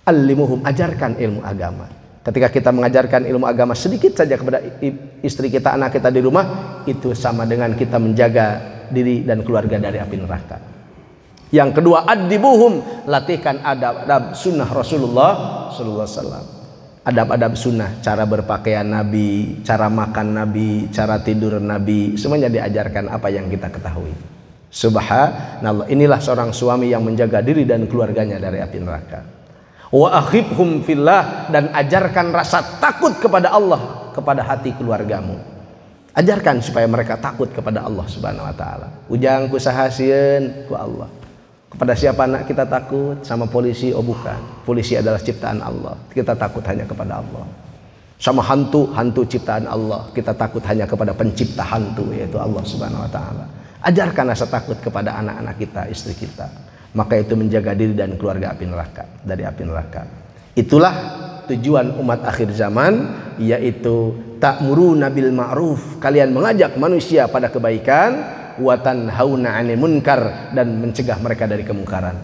Allimuhum, ajarkan ilmu agama. Ketika kita mengajarkan ilmu agama sedikit saja kepada istri kita, anak kita di rumah, itu sama dengan kita menjaga diri dan keluarga dari api neraka. Yang kedua, addibuhum, latihkan adab-adab sunnah Rasulullah sallallahu alaihi wasallam. Adab-adab sunnah, cara berpakaian Nabi, cara makan Nabi, cara tidur Nabi, semuanya diajarkan apa yang kita ketahui. Subhanallah, inilah seorang suami yang menjaga diri dan keluarganya dari api neraka. Wa akhibhum fillah, dan ajarkan rasa takut kepada Allah kepada hati keluargamu. Ajarkan supaya mereka takut kepada Allah Subhanahu wa taala. Ujang kusahasieun ku Allah. Kepada siapa anak kita takut? Sama polisi? Oh bukan. Polisi adalah ciptaan Allah. Kita takut hanya kepada Allah. Sama hantu? Hantu ciptaan Allah. Kita takut hanya kepada pencipta hantu, yaitu Allah Subhanahu wa taala. Ajarkan rasa takut kepada anak-anak kita, istri kita. Maka itu menjaga diri dan keluarga api neraka, dari api neraka. Itulah tujuan umat akhir zaman, yaitu ta'muruna bil ma'ruf, kalian mengajak manusia pada kebaikan, wa tanhauna 'anil munkar, dan mencegah mereka dari kemungkaran.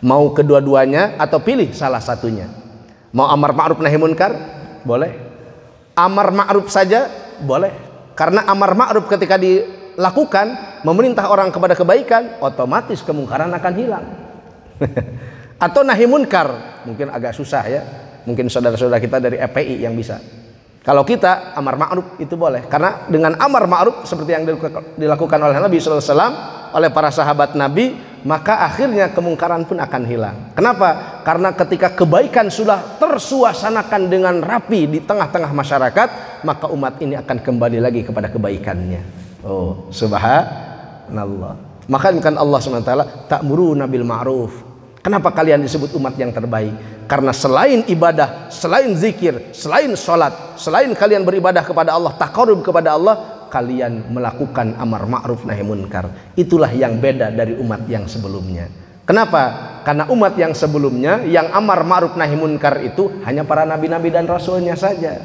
Mau kedua-duanya atau pilih salah satunya? Mau amar ma'ruf nahi munkar? Boleh. Amar ma'ruf saja? Boleh. Karena amar ma'ruf ketika dilakukan, memerintah orang kepada kebaikan, otomatis kemungkaran akan hilang. Atau nahi munkar, mungkin agak susah ya. Mungkin saudara-saudara kita dari FPI yang bisa. Kalau kita amar ma'ruf itu boleh, karena dengan amar ma'ruf seperti yang dilakukan oleh Nabi sallallahu alaihi wasallam, oleh para sahabat Nabi, maka akhirnya kemungkaran pun akan hilang. Kenapa? Karena ketika kebaikan sudah tersuasanakan dengan rapi di tengah-tengah masyarakat, maka umat ini akan kembali lagi kepada kebaikannya. Oh, subhanallah. Maka kan Allah SWT ta'muruna bil ma'ruf. Kenapa kalian disebut umat yang terbaik? Karena selain ibadah, selain zikir, selain sholat, selain kalian beribadah kepada Allah, taqarrub kepada Allah, kalian melakukan amar ma'ruf nahi munkar. Itulah yang beda dari umat yang sebelumnya. Kenapa? Karena umat yang sebelumnya, yang amar ma'ruf nahi munkar itu hanya para nabi-nabi dan rasulnya saja.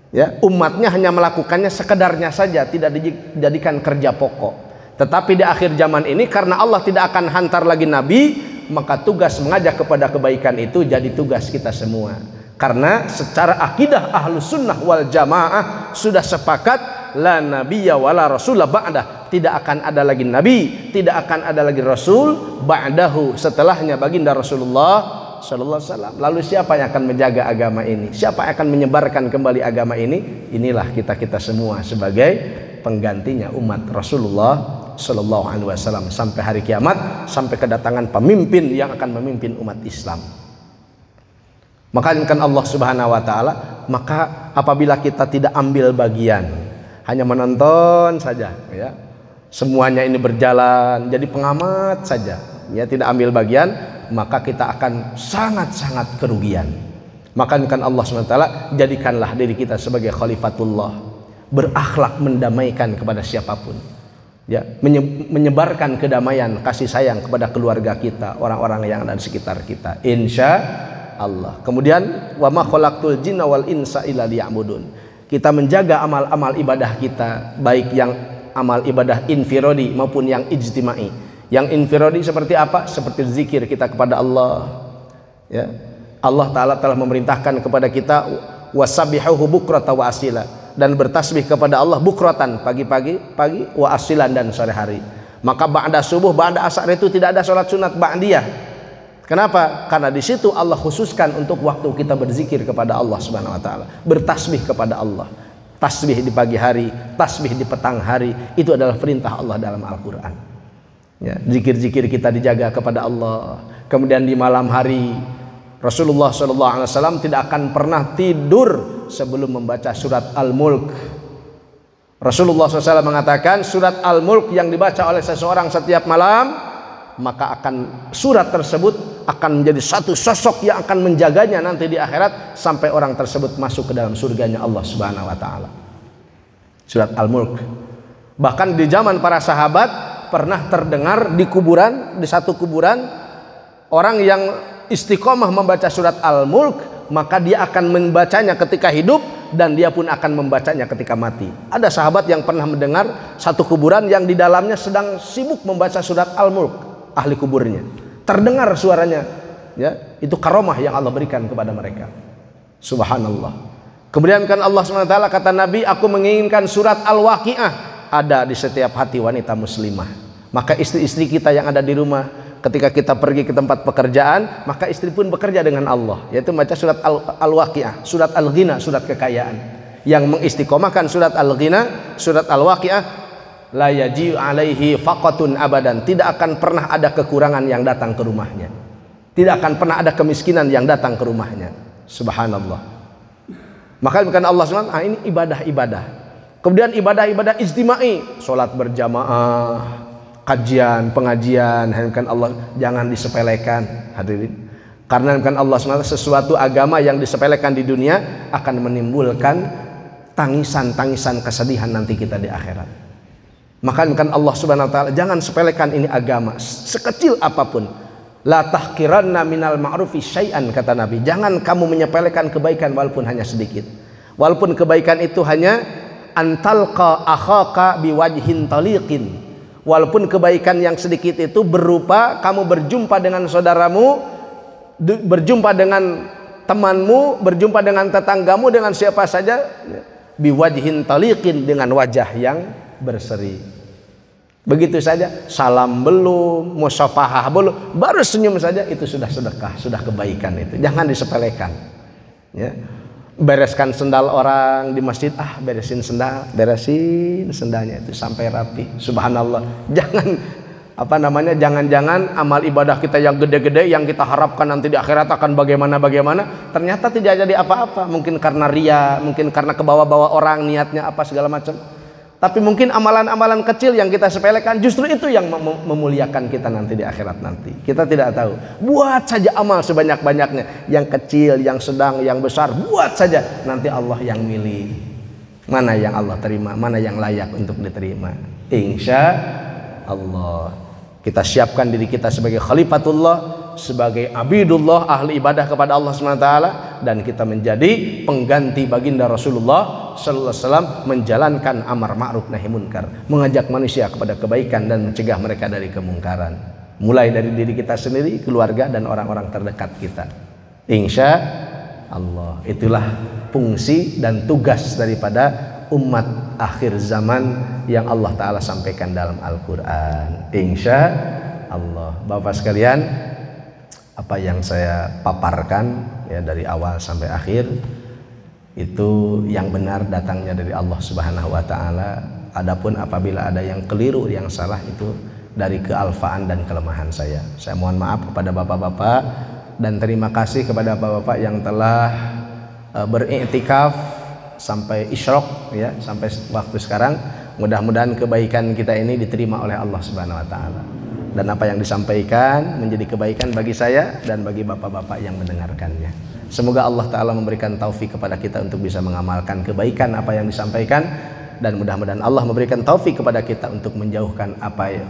Ya, umatnya hanya melakukannya sekedarnya saja, tidak dijadikan kerja pokok. Tetapi di akhir zaman ini, karena Allah tidak akan hantar lagi nabi, maka tugas mengajak kepada kebaikan itu jadi tugas kita semua. Karena secara akidah ahlus sunnah wal jamaah sudah sepakat, la nabiyya wala rasulah ba'dah, tidak akan ada lagi nabi, tidak akan ada lagi rasul ba'dahu, setelahnya baginda Rasulullah sallallahu alaihi wasallam. Lalu siapa yang akan menjaga agama ini? Siapa yang akan menyebarkan kembali agama ini? Inilah kita semua sebagai penggantinya umat Rasulullah sallallahu alaihi wasallam sampai hari kiamat, sampai kedatangan pemimpin yang akan memimpin umat Islam. Maka kan Allah Subhanahu wa taala, maka apabila kita tidak ambil bagian, hanya menonton saja ya, semuanya ini berjalan jadi pengamat saja ya, tidak ambil bagian, maka kita akan sangat-sangat kerugian. Maka kan Allah SWT, jadikanlah diri kita sebagai khalifatullah, berakhlak mendamaikan kepada siapapun ya, menyebarkan kedamaian, kasih sayang kepada keluarga kita, orang-orang yang ada di sekitar kita, insya Allah. Kemudian wa ma khalaqtul jinna wal insa illa liya'budun, kita menjaga amal-amal ibadah kita, baik yang amal ibadah infiradi maupun yang ijtimai. Yang infiradi seperti apa? Seperti zikir kita kepada Allah ya. Allah Ta'ala telah memerintahkan kepada kita wasabbihuhu bukrata wa asila, dan bertasbih kepada Allah bukratan, pagi wa asilan, dan sore hari. Maka ba'da subuh, ba'da asar itu tidak ada sholat sunat ba'diyah. Kenapa? Karena di situ Allah khususkan untuk waktu kita berzikir kepada Allah Subhanahu wa taala, bertasbih kepada Allah. Tasbih di pagi hari, tasbih di petang hari, itu adalah perintah Allah dalam Al-Qur'an. Ya, zikir-zikir kita dijaga kepada Allah. Kemudian di malam hari, Rasulullah SAW tidak akan pernah tidur sebelum membaca surat Al-Mulk. Rasulullah SAW mengatakan, surat Al-Mulk yang dibaca oleh seseorang setiap malam, maka akan surat tersebut akan menjadi satu sosok yang akan menjaganya nanti di akhirat sampai orang tersebut masuk ke dalam surganya Allah Subhanahu wa taala. Surat Al-Mulk. Bahkan di zaman para sahabat pernah terdengar di kuburan, di satu kuburan, orang yang istiqomah membaca surat Al-Mulk, maka dia akan membacanya ketika hidup dan dia pun akan membacanya ketika mati. Ada sahabat yang pernah mendengar satu kuburan yang di dalamnya sedang sibuk membaca surat Al-Mulk, ahli kuburnya. Terdengar suaranya, ya, itu karomah yang Allah berikan kepada mereka. Subhanallah. Kemudian kan Allah SWT kata Nabi, aku menginginkan surat Al-Waqiah ada di setiap hati wanita muslimah. Maka istri-istri kita yang ada di rumah, ketika kita pergi ke tempat pekerjaan, maka istri pun bekerja dengan Allah, yaitu baca surat Al-Waqiah, surat Al-Ghina, surat kekayaan. Yang mengistiqomahkan surat Al-Ghina, surat Al-Waqiah, la yaji alaihi faqatun abadan, tidak akan pernah ada kekurangan yang datang ke rumahnya, tidak akan pernah ada kemiskinan yang datang ke rumahnya. Subhanallah. Maka bukan Allah SWT, ini ibadah-ibadah. Kemudian ibadah-ibadah ijtimai, sholat berjamaah, kajian, pengajian, kan Allah jangan disepelekan, hadirin. Karena kan Allah SWT, sesuatu agama yang disepelekan di dunia akan menimbulkan tangisan-tangisan kesedihan nanti kita di akhirat. Maka kan Allah Subhanahu wa taala, jangan sepelekan ini agama sekecil apapun. La tahqiranna minal ma'rufi syai'an, kata Nabi. Jangan kamu menyepelekan kebaikan walaupun hanya sedikit. Walaupun kebaikan itu hanya antalqa akhaka biwajhin taliqin. Walaupun kebaikan yang sedikit itu berupa kamu berjumpa dengan saudaramu, berjumpa dengan temanmu, berjumpa dengan tetanggamu, dengan siapa saja, biwajhin taliqin, dengan wajah yang berseri. Begitu saja, salam belum, musyafahah belum, baru senyum saja, itu sudah sedekah, sudah kebaikan itu. Jangan disepelekan. Ya. Bereskan sendal orang di masjid, beresin sendalnya itu sampai rapi. Subhanallah. Jangan amal ibadah kita yang gede-gede yang kita harapkan nanti di akhirat akan bagaimana, ternyata tidak jadi apa-apa. Mungkin karena ria, mungkin karena kebawa-bawa orang niatnya apa segala macam. Tapi mungkin amalan-amalan kecil yang kita sepelekan justru itu yang memuliakan kita nanti di akhirat nanti. Kita tidak tahu. Buat saja amal sebanyak-banyaknya, yang kecil, yang sedang, yang besar, buat saja. Nanti Allah yang milih. Mana yang Allah terima, mana yang layak untuk diterima. Insya Allah. Kita siapkan diri kita sebagai khalifatullah, sebagai abidullah, ahli ibadah kepada Allah SWT, dan kita menjadi pengganti baginda Rasulullah sallallahu alaihi wasallam, menjalankan amar ma'ruf nahi munkar, mengajak manusia kepada kebaikan dan mencegah mereka dari kemungkaran, mulai dari diri kita sendiri, keluarga, dan orang-orang terdekat kita. Insya Allah. Itulah fungsi dan tugas daripada umat akhir zaman yang Allah Ta'ala sampaikan dalam Al-Quran. Insya Allah. Bapak sekalian, apa yang saya paparkan ya dari awal sampai akhir itu yang benar datangnya dari Allah Subhanahu wa Ta'ala. Adapun apabila ada yang keliru, yang salah, itu dari kealfaan dan kelemahan saya. Saya mohon maaf kepada bapak-bapak dan terima kasih kepada bapak-bapak yang telah beriktikaf sampai isyraq, ya, sampai waktu sekarang. Mudah-mudahan kebaikan kita ini diterima oleh Allah Subhanahu wa Ta'ala, dan apa yang disampaikan menjadi kebaikan bagi saya dan bagi bapak-bapak yang mendengarkannya. Semoga Allah Ta'ala memberikan taufik kepada kita untuk bisa mengamalkan kebaikan apa yang disampaikan, dan mudah-mudahan Allah memberikan taufik kepada kita untuk menjauhkan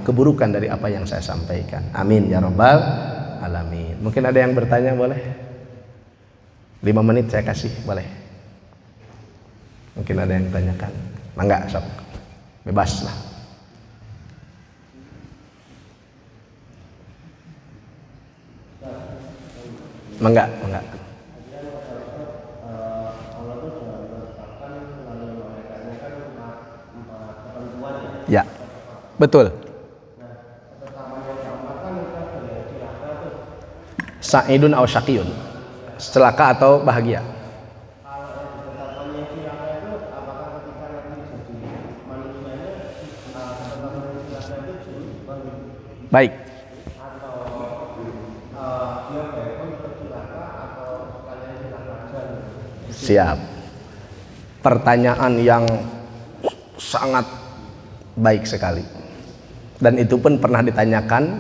keburukan dari apa yang saya sampaikan. Amin ya rabbal alamin. Mungkin ada yang bertanya, boleh? 5 menit saya kasih, boleh? Mungkin ada yang tanyakan. Mangga, sok. Bebas lah. Mangga. Ya, betul. Sa'idun aw syaqiyun, celaka atau bahagia. Baik. Siap. Pertanyaan yang sangat baik sekali. Dan itu pun pernah ditanyakan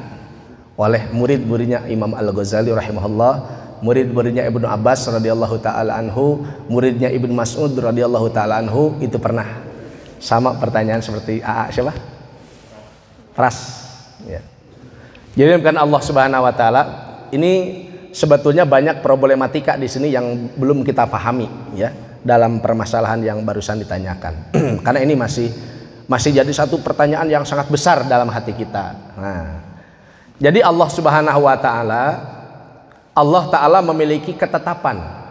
oleh murid-muridnya Imam Al-Ghazali rahimahullah, murid-muridnya Ibnu Abbas radhiyallahu taala anhu, muridnya Ibnu Mas'ud radhiyallahu taala anhu. Itu pernah sama pertanyaan seperti siapa? Pras. Ya. Jadi bukan Allah Subhanahu wa Ta'ala ini sebetulnya banyak problematika di sini yang belum kita pahami ya dalam permasalahan yang barusan ditanyakan. Karena ini masih jadi satu pertanyaan yang sangat besar dalam hati kita. Nah, jadi Allah Subhanahu wa taala, Allah taala memiliki ketetapan.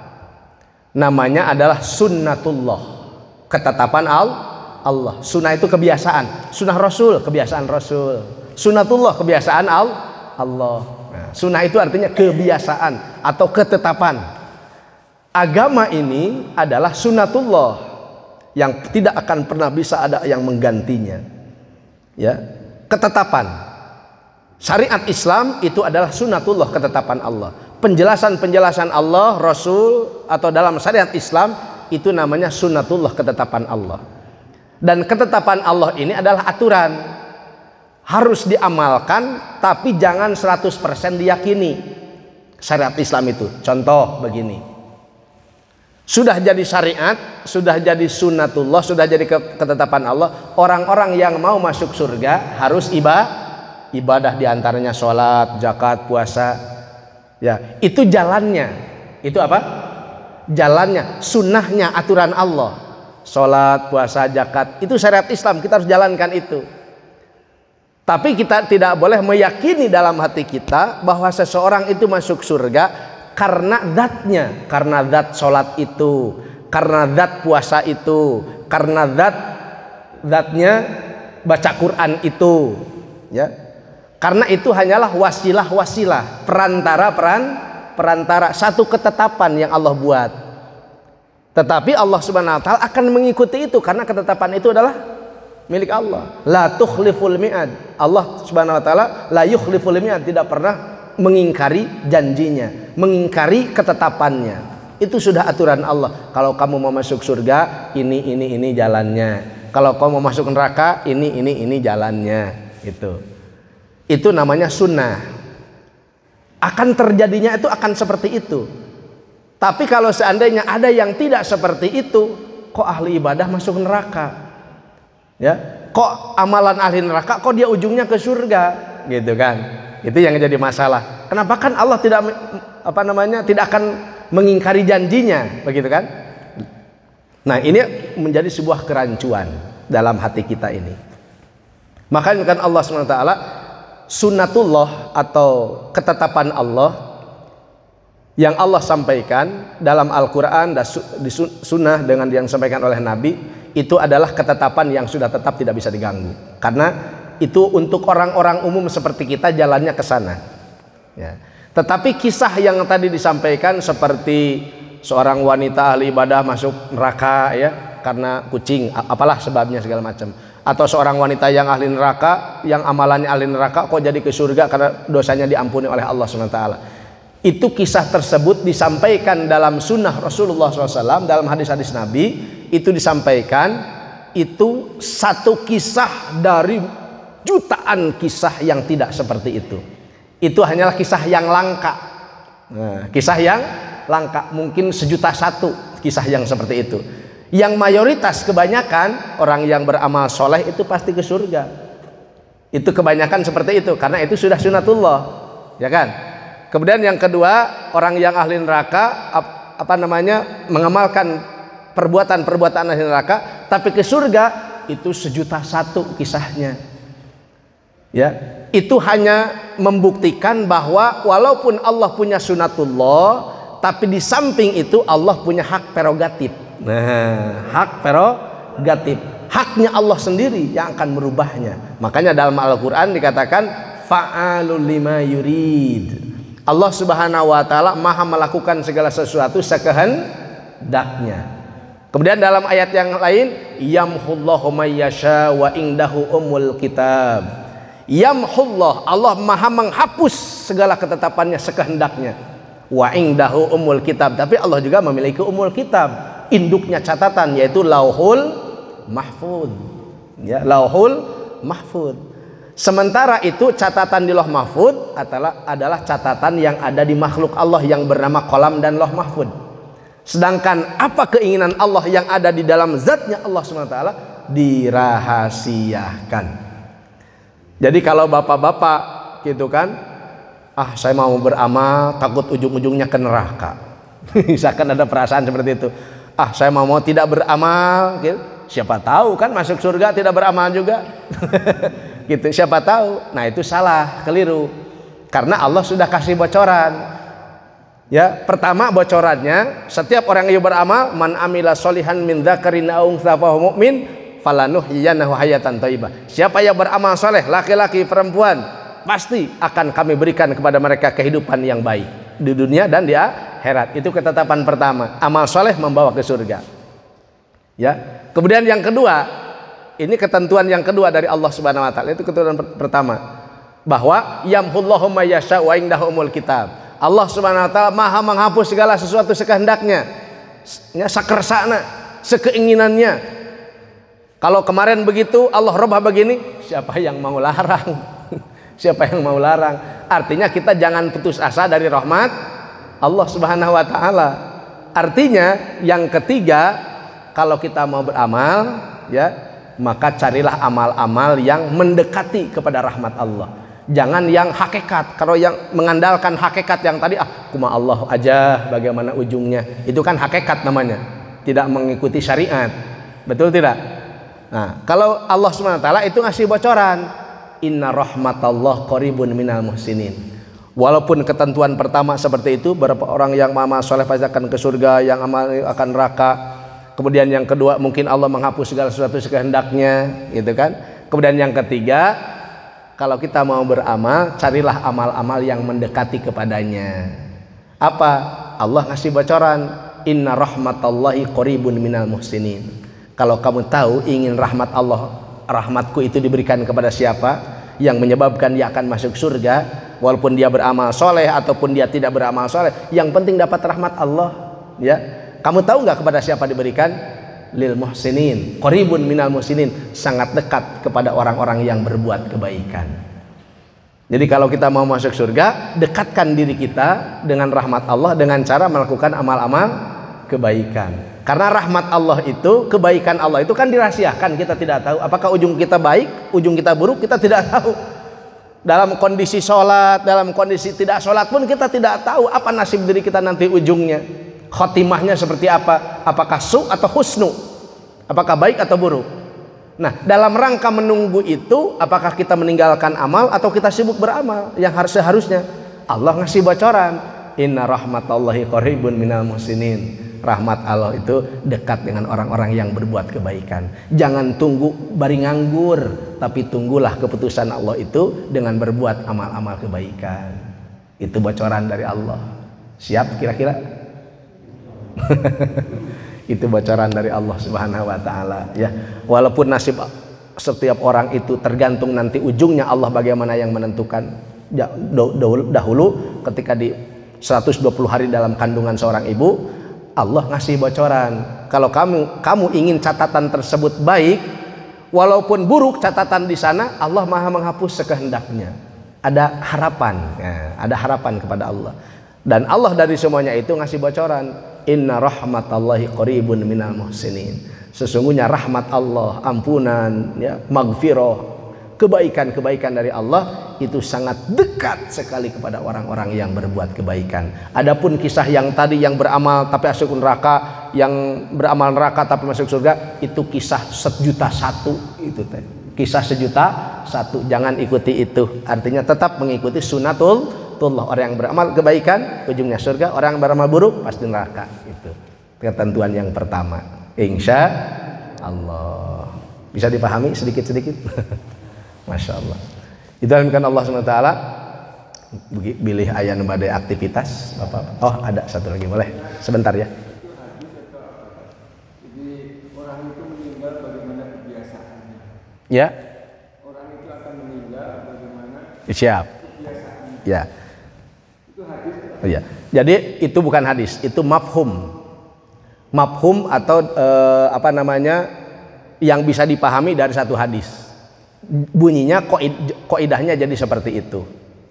Namanya adalah sunnatullah. Ketetapan Allah. Sunnah itu kebiasaan. Sunnah Rasul, kebiasaan Rasul. Sunnatullah, kebiasaan Allah. Nah, sunnah itu artinya kebiasaan atau ketetapan. Agama ini adalah sunnatullah yang tidak akan pernah bisa ada yang menggantinya. Ya, ketetapan. Syariat Islam itu adalah sunnatullah, ketetapan Allah. Penjelasan-penjelasan Allah, Rasul atau dalam syariat Islam itu namanya sunnatullah, ketetapan Allah. Dan ketetapan Allah ini adalah aturan. Harus diamalkan tapi jangan 100% diyakini. Syariat Islam itu contoh begini. Sudah jadi syariat, sudah jadi sunnatullah, sudah jadi ketetapan Allah. Orang-orang yang mau masuk surga harus ibadah, diantaranya sholat, zakat, puasa. Ya, itu jalannya. Itu apa? Jalannya, sunnahnya, aturan Allah. Sholat, puasa, zakat, itu syariat Islam. Kita harus jalankan itu. Tapi kita tidak boleh meyakini dalam hati kita bahwa seseorang itu masuk surga karena zatnya, karena zat sholat itu, karena zat puasa itu, karena zatnya baca Quran itu, ya. Karena itu hanyalah wasilah, perantara satu ketetapan yang Allah buat. Tetapi Allah Subhanahu wa taala akan mengikuti itu karena ketetapan itu adalah milik Allah. La tukhliful mi'ad. Allah Subhanahu wa taala la yukhliful mi'ad, tidak pernah mengingkari janjinya, mengingkari ketetapannya. Itu sudah aturan Allah. Kalau kamu mau masuk surga, ini jalannya. Kalau kamu mau masuk neraka, ini jalannya. Itu namanya sunnah. Akan terjadinya itu akan seperti itu. Tapi kalau seandainya ada yang tidak seperti itu, kok ahli ibadah masuk neraka? Ya, kok amalan ahli neraka kok dia ujungnya ke surga, gitu kan? Itu yang jadi masalah. Kenapa kan Allah tidak akan mengingkari janjinya, begitu kan? Nah, ini menjadi sebuah kerancuan dalam hati kita ini. Makanya kan Allah SWT sunnatullah atau ketetapan Allah yang Allah sampaikan dalam Al-Quran dan di sunnah dengan yang disampaikan oleh Nabi, itu adalah ketetapan yang sudah tetap tidak bisa diganggu. Karena itu untuk orang-orang umum seperti kita jalannya ke sana. Ya. Tetapi kisah yang tadi disampaikan seperti seorang wanita ahli ibadah masuk neraka ya karena kucing, apalah sebabnya segala macam. Atau seorang wanita yang ahli neraka, yang amalannya ahli neraka kok jadi ke surga karena dosanya diampuni oleh Allah SWT. Itu kisah tersebut disampaikan dalam sunnah Rasulullah SAW, dalam hadis-hadis Nabi. Itu disampaikan, itu satu kisah dari jutaan kisah yang tidak seperti itu. Itu hanyalah kisah yang langka. Nah, kisah yang langka, mungkin 1.000.001 kisah yang seperti itu. Yang mayoritas kebanyakan orang yang beramal soleh itu pasti ke surga. Itu kebanyakan seperti itu karena itu sudah sunnatullah, ya kan? Kemudian yang kedua, orang yang ahli neraka mengamalkan perbuatan-perbuatan ahli neraka tapi ke surga, itu 1.000.001 kisahnya. Ya, itu hanya membuktikan bahwa walaupun Allah punya sunnatullah, tapi di samping itu Allah punya hak prerogatif. Nah, hak prerogatif, haknya Allah sendiri yang akan merubahnya. Makanya dalam Al-Quran dikatakan fa'alul lima yurid. Allah Subhanahu wa taala Maha melakukan segala sesuatu sekehendaknya. Kemudian dalam ayat yang lain, yamhullahu may yasha wa indahu umul kitab. Yamhullah, Allah Maha menghapus segala ketetapannya sekehendaknya. Wa indahu umul kitab, tapi Allah juga memiliki umul kitab, induknya catatan, yaitu lauhul mahfud. Ya, lauhul mahfud. Sementara itu catatan di Lauh Mahfud adalah catatan yang ada di makhluk Allah yang bernama Qalam dan Lauh Mahfud. Sedangkan apa keinginan Allah yang ada di dalam zatnya Allah SWT dirahasiakan. Jadi kalau bapak-bapak gitu kan ah saya mau beramal takut ujung-ujungnya ke neraka. Misalkan ada perasaan seperti itu, ah saya mau tidak beramal gitu. Siapa tahu kan masuk surga tidak beramal juga. Gitu, siapa tahu. Nah itu salah, keliru, karena Allah sudah kasih bocoran. Ya, pertama bocorannya, setiap orang yang beramal, man amila solihan min dzakarin aw untha fa huwa mu'min falanuhyiyannahu hayatan thayyibah. Siapa yang beramal soleh, laki-laki perempuan, pasti akan kami berikan kepada mereka kehidupan yang baik di dunia dan di akhirat. Itu ketetapan pertama, amal soleh membawa ke surga. Ya, kemudian yang kedua, ini ketentuan yang kedua dari Allah Subhanahu wa taala. Itu ketentuan pertama, bahwa yamhullahu may yasha wa indahumul kitab. Allah Subhanahu wa taala Maha menghapus segala sesuatu sekehendaknya, sakersana, sekeinginannya. Kalau kemarin begitu, Allah robah begini, siapa yang mau larang? Siapa yang mau larang? Artinya kita jangan putus asa dari rahmat Allah Subhanahu wa taala. Artinya yang ketiga, kalau kita mau beramal, ya, maka carilah amal-amal yang mendekati kepada rahmat Allah. Jangan yang hakikat. Kalau yang mengandalkan hakikat yang tadi, kuma Allah aja bagaimana ujungnya, itu kan hakikat namanya, tidak mengikuti syariat. Betul tidak? Nah, kalau Allah Subhanahu wa taala itu ngasih bocoran, inna rahmatallah qaribun minal muhsinin. Walaupun ketentuan pertama seperti itu, berapa orang yang amal soleh pasti akan ke surga, yang amal akan neraka. Kemudian yang kedua, mungkin Allah menghapus segala sesuatu sekehendaknya, gitu kan. Kemudian yang ketiga, kalau kita mau beramal, carilah amal-amal yang mendekati kepadanya. Apa? Allah ngasih bocoran, inna rahmatallahi qaribun minal muhsinin. Kalau kamu tahu ingin rahmat Allah, rahmatku itu diberikan kepada siapa, yang menyebabkan dia akan masuk surga, walaupun dia beramal soleh ataupun dia tidak beramal soleh, yang penting dapat rahmat Allah. Ya, kamu tahu nggak kepada siapa diberikan? Lil muhsinin, qaribun minal muhsinin, sangat dekat kepada orang-orang yang berbuat kebaikan. Jadi kalau kita mau masuk surga, dekatkan diri kita dengan rahmat Allah dengan cara melakukan amal-amal kebaikan. Karena rahmat Allah itu, kebaikan Allah itu kan dirahasiakan, kita tidak tahu apakah ujung kita baik, ujung kita buruk, kita tidak tahu. Dalam kondisi sholat, dalam kondisi tidak sholat pun kita tidak tahu apa nasib diri kita nanti ujungnya. Khotimahnya seperti apa? Apakah su atau husnu? Apakah baik atau buruk? Nah, dalam rangka menunggu itu, apakah kita meninggalkan amal atau kita sibuk beramal? Yang seharusnya Allah ngasih bocoran, inna rahmatallahi qaribun minal muhsinin. Rahmat Allah itu dekat dengan orang-orang yang berbuat kebaikan. Jangan tunggu bari nganggur, tapi tunggulah keputusan Allah itu dengan berbuat amal-amal kebaikan. Itu bocoran dari Allah. Siap kira-kira? Itu bocoran dari Allah Subhanahu wa taala, ya. Walaupun nasib setiap orang itu tergantung nanti ujungnya Allah bagaimana yang menentukan. Dahulu ketika di 120 hari dalam kandungan seorang ibu, Allah ngasih bocoran. Kalau kamu ingin catatan tersebut baik, walaupun buruk catatan di sana, Allah Maha menghapus sekehendaknya. Ada harapan, ya, ada harapan kepada Allah. Dan Allah dari semuanya itu ngasih bocoran, inna rahmatallahi qaribun minal muhsinin. Sesungguhnya rahmat Allah, ampunan, ya, maghfirah, kebaikan-kebaikan dari Allah itu sangat dekat sekali kepada orang-orang yang berbuat kebaikan. Adapun kisah yang tadi yang beramal tapi masuk neraka, yang beramal neraka tapi masuk surga, itu kisah 1.000.001 itu teh. Kisah 1.000.001, jangan ikuti itu. Artinya tetap mengikuti sunatullah. Orang yang beramal kebaikan ujungnya surga, orang yang beramal buruk pasti neraka. Itu ketentuan yang pertama. Insya Allah. Bisa dipahami sedikit-sedikit? Masya Allah. Itu kan Allah SWT. Pilih ayat badai aktivitas Bapak. Oh ada satu lagi, boleh sebentar ya. Jadi orang itu meninggal bagaimana kebiasaannya? Ya. Orang itu akan meninggal bagaimana Siap. kebiasaannya? Ya. Itu hadis. Oh, ya. Jadi itu bukan hadis, itu mafhum. Mafhum atau apa namanya, yang bisa dipahami dari satu hadis. Bunyinya qaidahnya jadi seperti itu.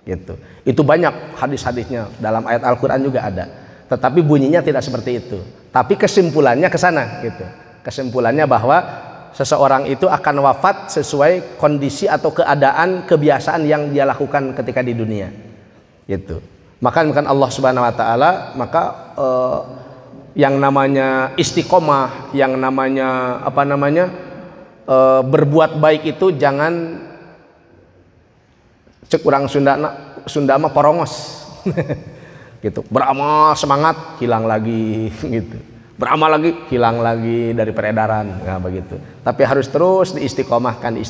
Gitu. Itu banyak hadis-hadisnya, dalam ayat Al-Qur'an juga ada. Tetapi bunyinya tidak seperti itu. Tapi kesimpulannya ke sana gitu. Kesimpulannya bahwa seseorang itu akan wafat sesuai kondisi atau keadaan kebiasaan yang dia lakukan ketika di dunia. Gitu. Maka bukan Allah Subhanahu wa taala, maka yang namanya istiqomah, yang namanya berbuat baik itu jangan cek urang Sunda mah porongos. Gitu. Beramal semangat, hilang lagi gitu. Beramal lagi, hilang lagi dari peredaran, nah, begitu. Tapi harus terus diistiqomahkan.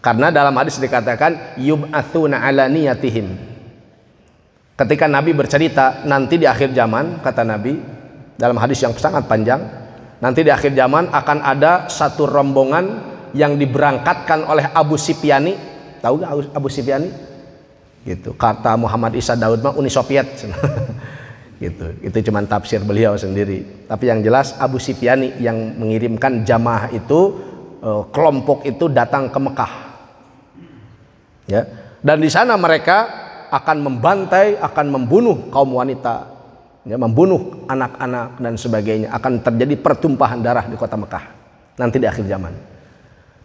Karena dalam hadis dikatakan yub'atsuna ala niyatihim. Ketika Nabi bercerita nanti di akhir zaman, kata Nabi dalam hadis yang sangat panjang, nanti di akhir zaman akan ada satu rombongan yang diberangkatkan oleh Abu Sufyani. Tahu gak Abu Sufyani? Gitu. Kata Muhammad Isa Daud mah Uni Soviet. Gitu. Itu cuma tafsir beliau sendiri. Tapi yang jelas Abu Sufyani yang mengirimkan jamaah itu, kelompok itu datang ke Mekah. Ya. Dan di sana mereka akan membantai, akan membunuh kaum wanita, ya, membunuh anak-anak dan sebagainya. Akan terjadi pertumpahan darah di kota Mekah nanti di akhir zaman.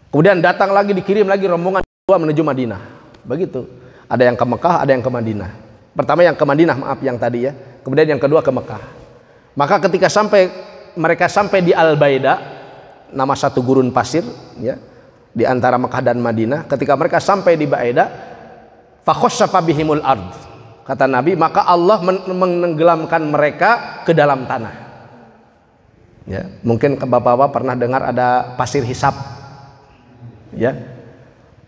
Kemudian datang lagi, dikirim lagi rombongan kedua menuju Madinah. Begitu. Ada yang ke Mekah, ada yang ke Madinah. Pertama yang ke Madinah, maaf yang tadi ya. Kemudian yang kedua ke Mekah. Maka ketika mereka sampai di Al-Baida, nama satu gurun pasir, ya, di antara Mekah dan Madinah. Ketika mereka sampai di Baida, fakhossafa bihimul ard, kata Nabi, maka Allah menenggelamkan mereka ke dalam tanah. Ya, mungkin bapak-bapak pernah dengar ada pasir hisap. Ya.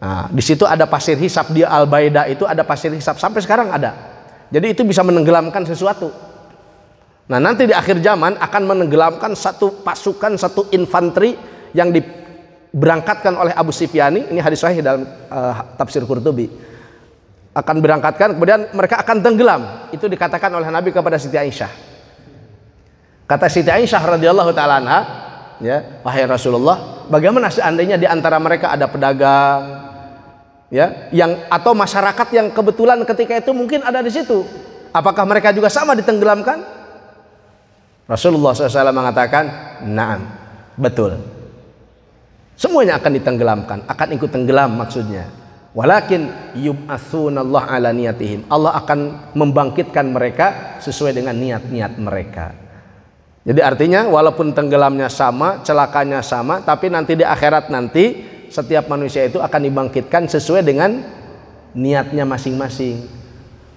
Nah, di situ ada pasir hisap di Al-Baida, itu ada pasir hisap sampai sekarang ada. Jadi itu bisa menenggelamkan sesuatu. Nah, nanti di akhir zaman akan menenggelamkan satu pasukan, satu infanteri yang diberangkatkan oleh Abu Sufyani. Ini hadis sahih dalam tafsir Qurtubi. Akan berangkatkan, kemudian mereka akan tenggelam. Itu dikatakan oleh Nabi kepada Siti Aisyah. Kata Siti Aisyah radhiyallahu taala anha, ya, wahai Rasulullah, bagaimana seandainya di antara mereka ada pedagang, ya, atau masyarakat yang kebetulan ketika itu mungkin ada di situ, apakah mereka juga sama ditenggelamkan? Rasulullah SAW mengatakan, na'am, betul. Semuanya akan ditenggelamkan, akan ikut tenggelam maksudnya. Walakin yub'atsunallah ala niyatihim. Allah akan membangkitkan mereka sesuai dengan niat-niat mereka. Jadi artinya walaupun tenggelamnya sama, celakanya sama, tapi nanti di akhirat nanti setiap manusia itu akan dibangkitkan sesuai dengan niatnya masing-masing.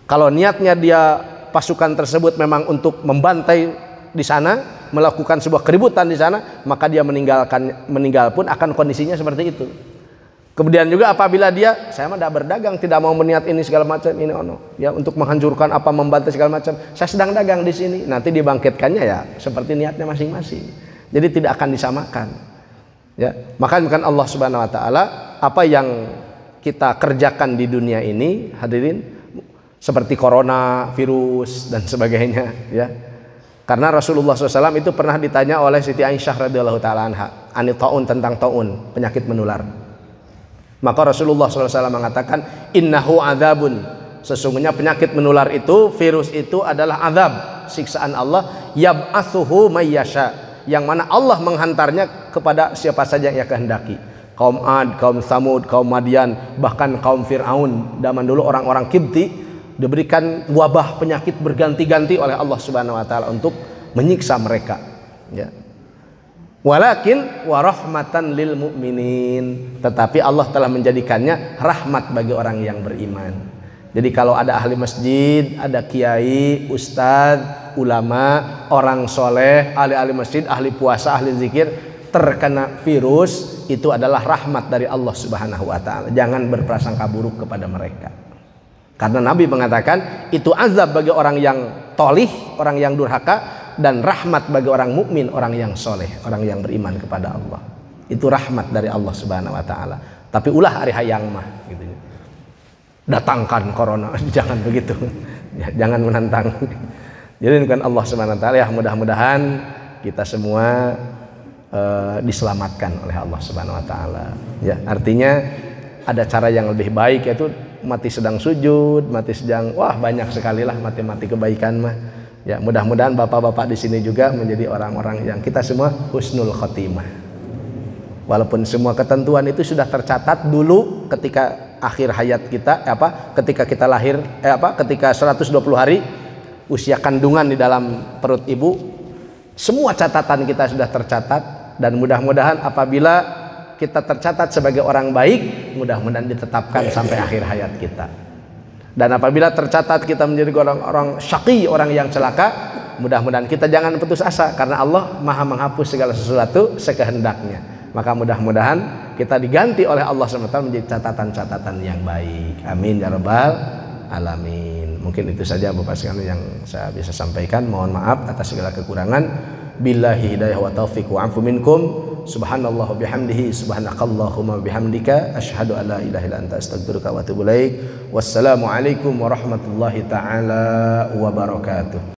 Kalau niatnya dia pasukan tersebut memang untuk membantai di sana, melakukan sebuah keributan di sana, maka dia meninggal pun akan kondisinya seperti itu. Kemudian juga apabila dia, saya mah tidak berdagang, tidak mau meniat ini segala macam, ini ya, untuk menghancurkan apa, membantai segala macam, saya sedang dagang di sini, nanti dibangkitkannya ya seperti niatnya masing-masing. Jadi tidak akan disamakan. Ya, maka bukan Allah Subhanahu wa taala, apa yang kita kerjakan di dunia ini, hadirin, seperti corona, virus dan sebagainya, ya. Karena Rasulullah SAW itu pernah ditanya oleh Siti Aisyah radhiyallahu taala anha, anit taun, tentang taun, penyakit menular. Maka Rasulullah SAW mengatakan, innahu adzabun, sesungguhnya penyakit menular itu, virus itu adalah azab, siksaan Allah, yab'atsuhu mayyasha, yang mana Allah menghantarnya kepada siapa saja yang ia kehendaki. Kaum Ad, kaum Samud, kaum Madian, bahkan kaum Fir'aun zaman dulu, orang-orang Kibti diberikan wabah penyakit berganti-ganti oleh Allah Subhanahu wa taala untuk menyiksa mereka, ya. Walakin warahmatan lil mu'minin, tetapi Allah telah menjadikannya rahmat bagi orang yang beriman. Jadi kalau ada ahli masjid, ada kiai, ustadz, ulama, orang soleh, ahli masjid, ahli puasa, ahli zikir, terkena virus, itu adalah rahmat dari Allah Subhanahu wa taala. Jangan berprasangka buruk kepada mereka. Karena Nabi mengatakan itu azab bagi orang yang tolih, orang yang durhaka, dan rahmat bagi orang mukmin, orang yang soleh, orang yang beriman kepada Allah. Itu rahmat dari Allah Subhanahu wa taala. Tapi ulah hari hayang mah gitu. Datangkan corona, jangan begitu. Ya, jangan menantang. Jadi bukan Allah Subhanahu wa taala, ya, mudah-mudahan kita semua diselamatkan oleh Allah Subhanahu wa taala. Ya, artinya ada cara yang lebih baik, yaitu mati sedang sujud, mati sedang, wah banyak sekali lah mati-mati kebaikan mah. Ya, mudah-mudahan bapak-bapak di sini juga menjadi orang-orang yang kita semua husnul khotimah. Walaupun semua ketentuan itu sudah tercatat dulu ketika akhir hayat kita ketika kita lahir ketika 120 hari usia kandungan di dalam perut ibu, semua catatan kita sudah tercatat, dan mudah-mudahan apabila kita tercatat sebagai orang baik, mudah-mudahan ditetapkan sampai akhir hayat kita. Dan apabila tercatat kita menjadi orang syaqi, orang yang celaka, mudah-mudahan kita jangan putus asa, karena Allah Maha menghapus segala sesuatu sekehendaknya. Maka mudah-mudahan kita diganti oleh Allah SWT menjadi catatan-catatan yang baik. Amin ya rabbal alamin. Mungkin itu saja Bapak sekalian yang saya bisa sampaikan. Mohon maaf atas segala kekurangan. Billahi hidayah wa taufiq wa afu minkum. Subhanallah bihamdihi, subhanakallahumma bihamdika, asyhadu an la ilaha illa anta, astaghfiruka wa atubu ilaik. Wassalamu alaikum warahmatullahi taala wabarakatuh.